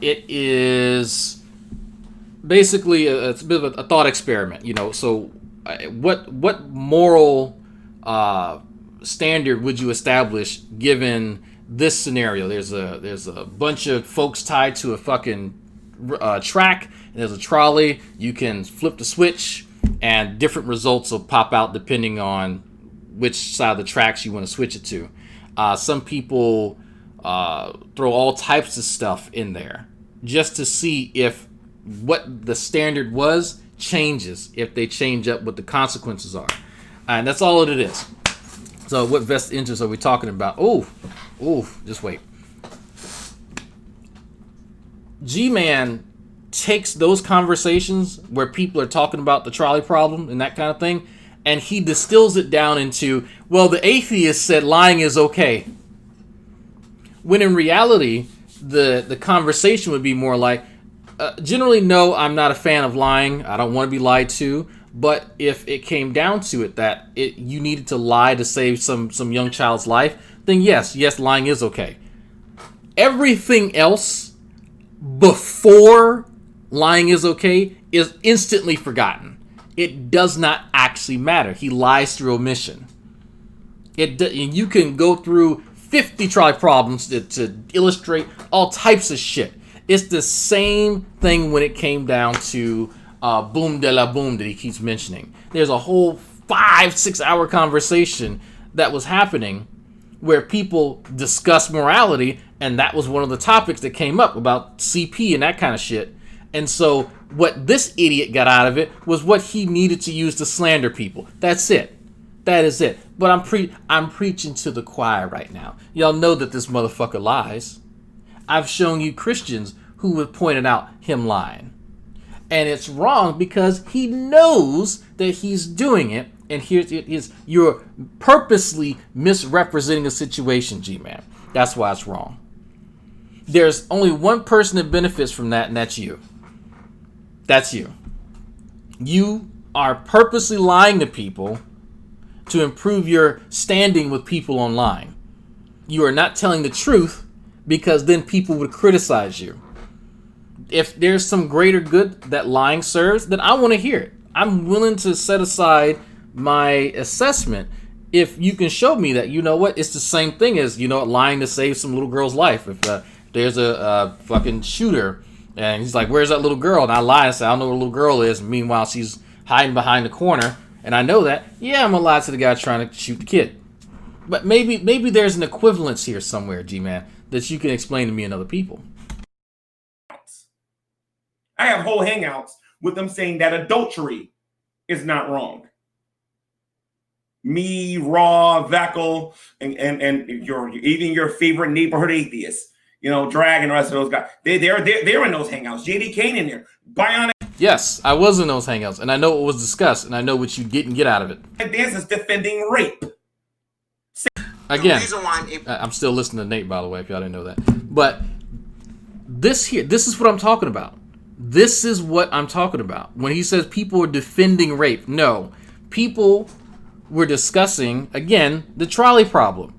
It is basically it's a bit of a thought experiment, you know. So, what moral standard would you establish given this scenario? There's a bunch of folks tied to a fucking track, and there's a trolley. You can flip the switch, and different results will pop out depending on which side of the tracks you want to switch it to. Some people throw all types of stuff in there just to see if what the standard was changes, if they change up what the consequences are. And that's all it is. So what vested interest are we talking about? Oh, just wait. G-Man takes those conversations where people are talking about the trolley problem and that kind of thing, and he distills it down into, well, the atheist said lying is okay. When in reality, the conversation would be more like, generally, no, I'm not a fan of lying. I don't want to be lied to. But if it came down to it that you needed to lie to save some young child's life, then yes, lying is okay. Everything else before lying is okay is instantly forgotten. It does not actually matter. He lies through omission. You can go through 50 trolley problems to illustrate all types of shit. It's the same thing when it came down to boom de la boom that he keeps mentioning. There's a whole 5-6 hour conversation that was happening where people discuss morality, and that was one of the topics that came up about CP and that kind of shit. And so what this idiot got out of it was what he needed to use to slander people. That's it. That is it. But I'm preaching to the choir right now. Y'all know that this motherfucker lies. I've shown you Christians who have pointed out him lying. And it's wrong because he knows that he's doing it. And here it is. You're purposely misrepresenting a situation, G-Man. That's why it's wrong. There's only one person that benefits from that, and that's you. That's you. You are purposely lying to people to improve your standing with people online. You are not telling the truth because then people would criticize you. If there's some greater good that lying serves, then I want to hear it. I'm willing to set aside my assessment if you can show me that, you know what, it's the same thing as, lying to save some little girl's life. If there's a fucking shooter and he's like, where's that little girl? And I lie and say, I don't know where the little girl is. And meanwhile, she's hiding behind the corner. And I know that. Yeah, I'm gonna lie to the guy trying to shoot the kid. But maybe there's an equivalence here somewhere, G-Man, that you can explain to me and other people. I have whole hangouts with them saying that adultery is not wrong. Me, Raw, Veckel, and even your favorite neighborhood atheists, Drag and the rest of those guys. They're in those hangouts. JD Kane in there. Bionic. Yes, I was in those hangouts, and I know what was discussed, and I know what you didn't get out of it. Dance is defending rape. Again, I'm still listening to Nate, by the way, if y'all didn't know that. But this is what I'm talking about. This is what I'm talking about. When he says people are defending rape, no. People were discussing, again, the trolley problem.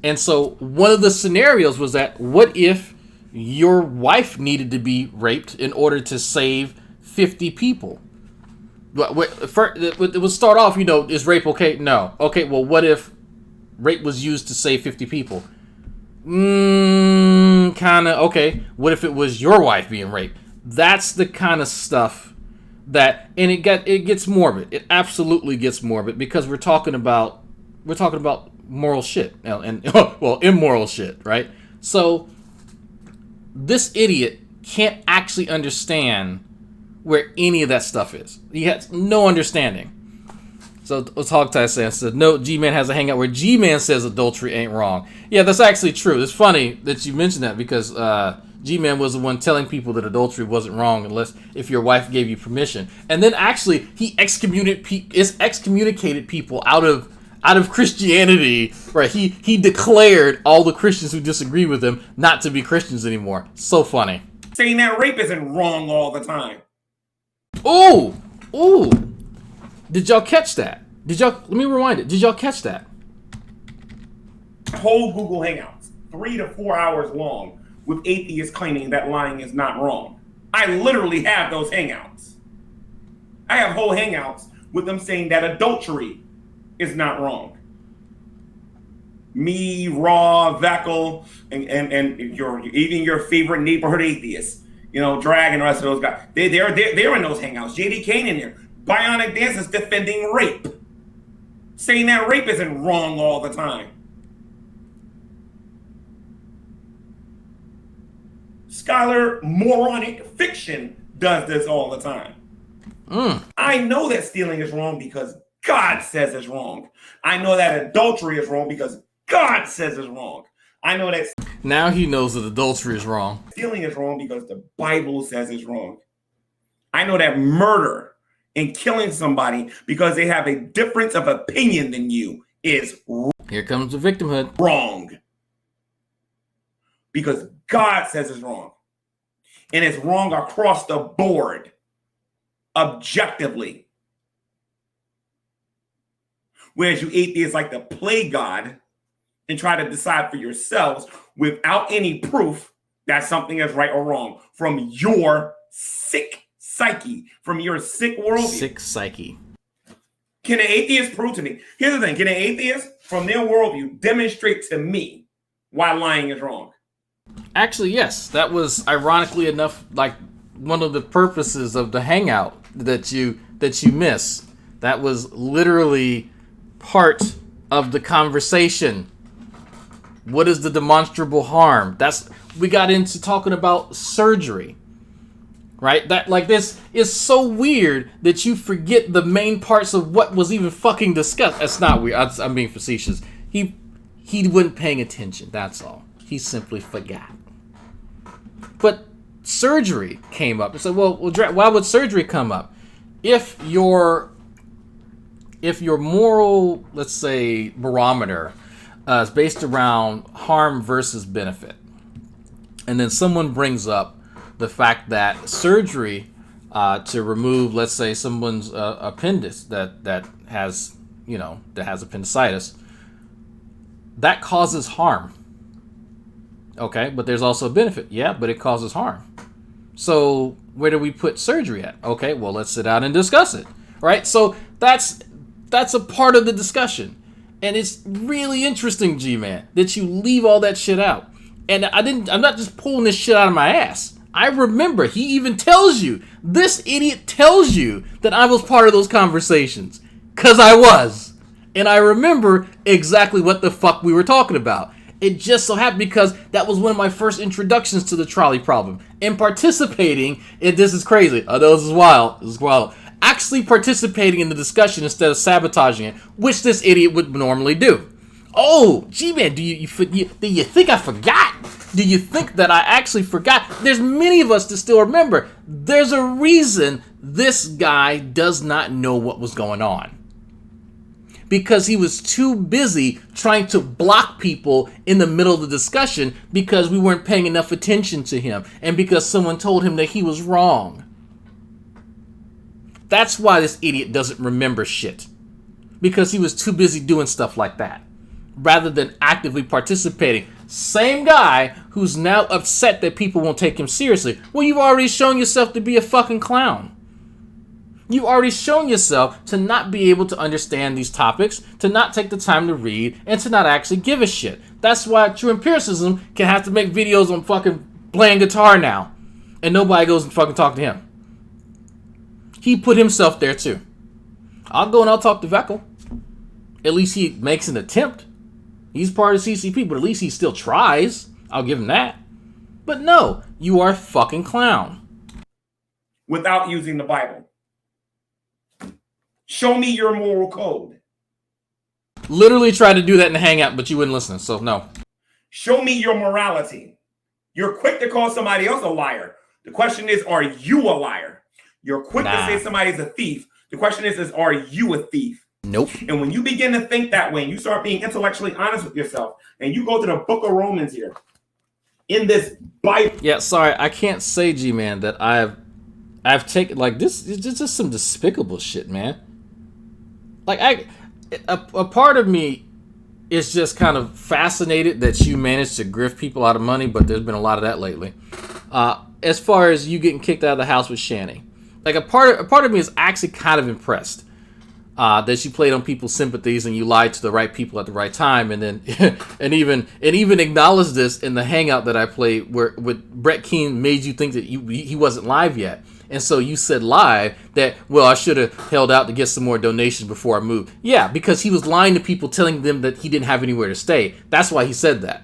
And so one of the scenarios was that, what if your wife needed to be raped in order to save 50 people? It would start off, is rape okay? No. Okay, well, what if rape was used to save 50 people? Kind of, okay. What if it was your wife being raped? That's the kind of stuff that, and it gets morbid. It absolutely gets morbid because we're talking about moral shit and immoral shit, right? So this idiot can't actually understand where any of that stuff is. He has no understanding. So what's Hogtie saying? Said, no, G-Man has a hangout where G-Man says adultery ain't wrong. Yeah, that's actually true. It's funny that you mentioned that because G-Man was the one telling people that adultery wasn't wrong unless if your wife gave you permission. And then actually he excommunicated people out of Christianity, right? He declared all the Christians who disagree with him not to be Christians anymore. So funny. Saying that rape isn't wrong all the time. Ooh. Did y'all catch that? Let me rewind it. Did y'all catch that? Whole Google Hangouts, 3 to 4 hours long, with atheists claiming that lying is not wrong. I literally have those hangouts. I have whole hangouts with them saying that adultery is not wrong. me, Raw, Veckel, and even your favorite neighborhood atheists, you know, Drag and the rest of those guys. They're in those hangouts. JD Kane in there. Bionic Dance is defending rape, saying that rape isn't wrong all the time. Scholar moronic fiction does this all the time. I know that stealing is wrong because God says it's wrong. I know that adultery is wrong because God says it's wrong. I know that now he knows that adultery is wrong. Stealing is wrong because the Bible says it's wrong. I know that murder and killing somebody because they have a difference of opinion than you is here comes the victimhood. Wrong. Because God says it's wrong. And it's wrong across the board. Objectively. Whereas you atheists like to play God and try to decide for yourselves without any proof that something is right or wrong from your sick psyche, from your sick worldview. Sick psyche. Can an atheist prove to me? Here's the thing. Can an atheist, from their worldview, demonstrate to me why lying is wrong? Actually, yes. That was, ironically enough, like one of the purposes of the hangout that you miss. That was literally part of the conversation. What is the demonstrable harm? We got into talking about surgery. Right? That, like, this is so weird that you forget the main parts of what was even fucking discussed. That's not weird. I'm being facetious. He wasn't paying attention. That's all. He simply forgot. But surgery came up. I said, well, why would surgery come up? If your moral, let's say, barometer is based around harm versus benefit, and then someone brings up the fact that surgery to remove, let's say, someone's appendix that has appendicitis, that causes harm. Okay, but there's also a benefit. Yeah, but it causes harm. So where do we put surgery at? Okay, well, let's sit down and discuss it. Right? So that's a part of the discussion. And it's really interesting, G-Man, that you leave all that shit out. And I'm not just pulling this shit out of my ass. I remember he even tells you, this idiot tells you that I was part of those conversations. 'Cause I was. And I remember exactly what the fuck we were talking about. It just so happened because that was one of my first introductions to the trolley problem. And participating in this is crazy. I know this is wild. Actually participating in the discussion instead of sabotaging it, which this idiot would normally do. Oh, G-Man, do you think I forgot? Do you think that I actually forgot? There's many of us that still remember. There's a reason this guy does not know what was going on. Because he was too busy trying to block people in the middle of the discussion because we weren't paying enough attention to him and because someone told him that he was wrong. That's why this idiot doesn't remember shit. Because he was too busy doing stuff like that rather than actively participating. Same guy who's now upset that people won't take him seriously. Well, you've already shown yourself to be a fucking clown. You've already shown yourself to not be able to understand these topics, to not take the time to read, and to not actually give a shit. That's why True Empiricism can have to make videos on fucking playing guitar now. And nobody goes and fucking talk to him. He put himself there too. I'll go and I'll talk to Veckel. At least he makes an attempt. He's part of CCP, but at least he still tries. I'll give him that. But no, you are a fucking clown. Without using the Bible. Show me your moral code. Literally tried to do that in the hangout, but you wouldn't listen, so no. Show me your morality. You're quick to call somebody else a liar. The question is, are you a liar? You're quick to say somebody's a thief. The question is are you a thief? Nope. And when you begin to think that way, and you start being intellectually honest with yourself, and you go to the book of Romans here, in this Bible. Yeah, sorry, I can't say, G-Man, that I've taken, like, this is just some despicable shit, man. Like, a part of me is just kind of fascinated that you managed to grift people out of money, but there's been a lot of that lately. As far as you getting kicked out of the house with Shanny. Like, a part of me is actually kind of impressed. that you played on people's sympathies and you lied to the right people at the right time, and then and even acknowledged this in the hangout that I played where with Brett Keane made you think that he wasn't live yet, and so you said live that, well, I should have held out to get some more donations before I moved. Yeah, because he was lying to people, telling them that he didn't have anywhere to stay. That's why he said that.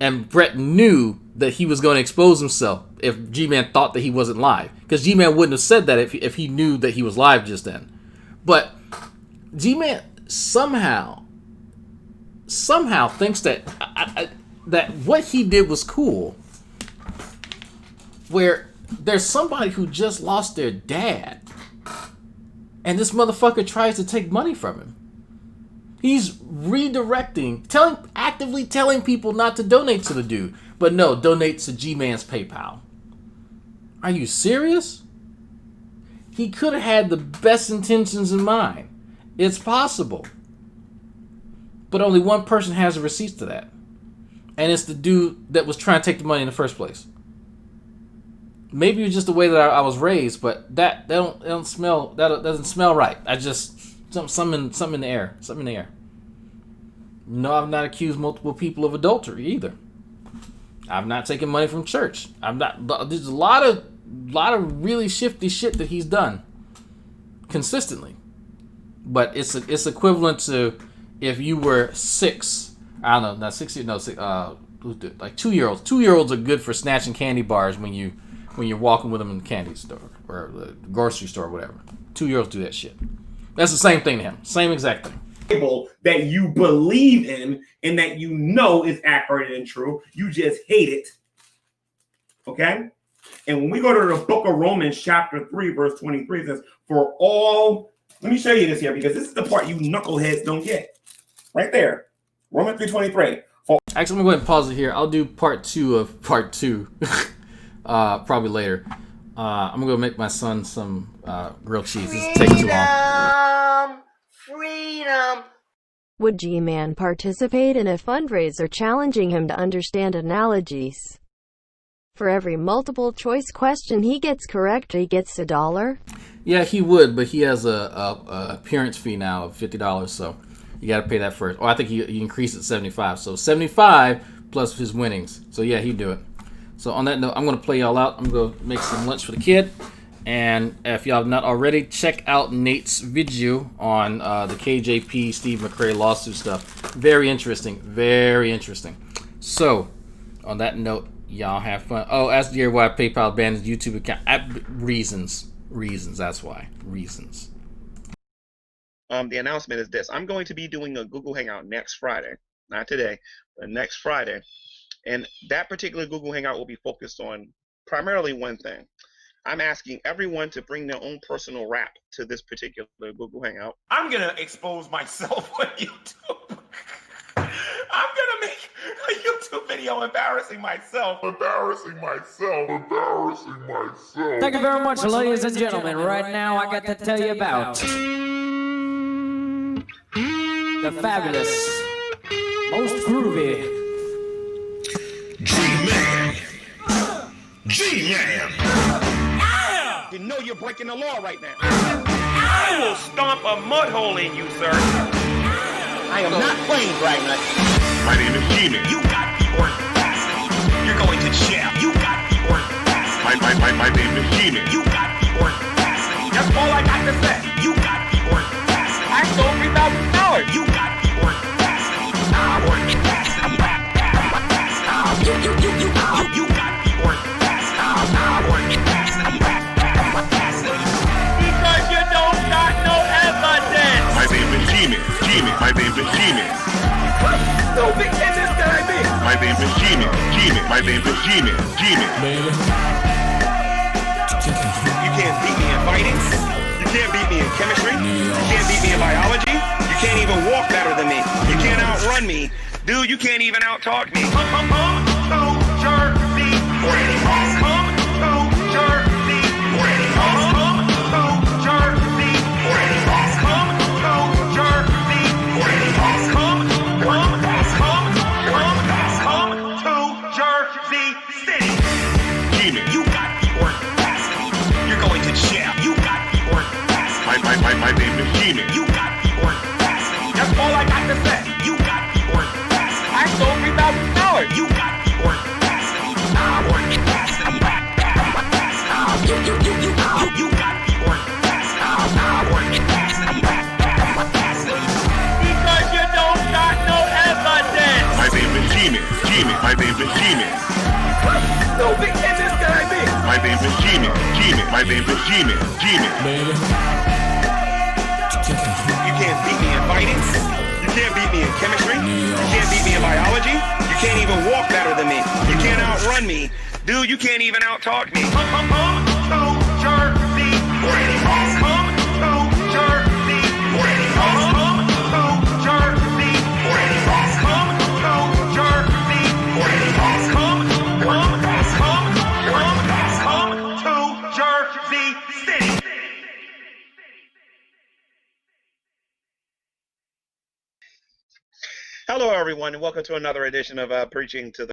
And Brett knew that he was going to expose himself if G-Man thought that he wasn't live, because G-Man wouldn't have said that if he knew that he was live just then. But G-Man somehow thinks that that what he did was cool. Where there's somebody who just lost their dad, and this motherfucker tries to take money from him. He's redirecting, actively telling people not to donate to the dude, but no, donate to G-Man's PayPal. Are you serious? He could have had the best intentions in mind. It's possible. But only one person has a receipt to that. And it's the dude that was trying to take the money in the first place. Maybe it was just the way that I was raised, but that doesn't smell right. I just something in the air. Something in the air. No, I've not accused multiple people of adultery either. I've not taken money from church. There's a lot of really shifty shit that he's done consistently. But it's equivalent to if you were 6. I don't know, not 6 years. No, 6, like 2-year-olds. 2-year-olds are good for snatching candy bars when you're walking with them in the candy store or the grocery store or whatever. 2-year-olds do that shit. That's the same thing to him. Same exact thing. That you believe in and that you know is accurate and true. You just hate it. Okay? And when we go to the book of Romans, chapter 3, verse 23, it says, for all, let me show you this here because this is the part you knuckleheads don't get. Right there. Romans 3:23. Actually, I'm going to go ahead and pause it here. I'll do part 2 of part 2 probably later. I'm going to go make my son some grilled cheese. This is taking too long. Freedom. Would G-Man participate in a fundraiser challenging him to understand analogies? For every multiple choice question he gets correct, he gets $1? Yeah, he would, but he has a appearance fee now of $50, so you got to pay that first. Oh, I think he increased it to $75, so $75 plus his winnings. So yeah, he'd do it. So on that note, I'm going to play y'all out. I'm going to make some lunch for the kid. And if y'all have not already, check out Nate's video on the KJP Steve McRae lawsuit stuff. Very interesting. Very interesting. So, on that note, y'all have fun. Oh, ask Jerry why PayPal banned his YouTube account. Reasons. That's why. Reasons. The announcement is this. I'm going to be doing a Google Hangout next Friday. Not today, but next Friday. And that particular Google Hangout will be focused on primarily one thing. I'm asking everyone to bring their own personal rap to this particular Google Hangout. I'm going to expose myself on YouTube. I'm going to make a YouTube video embarrassing myself. Thank you very much, ladies and gentlemen. Right now, I got to tell you about the fabulous, most groovy G-Man. You know you're breaking the law right now. I will stomp a mud hole in you, sir. I am not playing Dragnauct. My name is G-Man. You got the audacity. You're going to jail. You got the audacity. My name is G-Man. You got the audacity. That's all I got to say. You got the audacity. I stole $3,000. You got the audacity. You got the audacity. Because you don't got no evidence. My name is G-Man. My name is G-Man. So big in this guy be. My name is G-Man. My name is G-Man. You can't beat me in fighting. You can't beat me in chemistry. You can't beat me in biology. You can't even walk better than me. You can't outrun me. Dude, you can't even out-talk me. You got the audacity. You're going to jail. You got the audacity. My name is Jimmy. You got the audacity. That's all I got to say. You got the audacity. I sold $3,000. You got the audacity. Audacity. You got the audacity. Audacity. Because you don't got no evidence. My name is Jimmy. My name is Jimmy. No big in this guy, me. My name is Jimmy. My name is Jimmy. You can't beat me in fighting. You can't beat me in chemistry. You can't beat me in biology. You can't even walk better than me. You can't outrun me. Dude, you can't even outtalk me. Come to Jersey. Ready. Come to Jersey. Ready. Come to Jersey. Ready. Come to Jersey. Ready. Come to Jersey City. Hello, everyone, and welcome to another edition of Preaching to the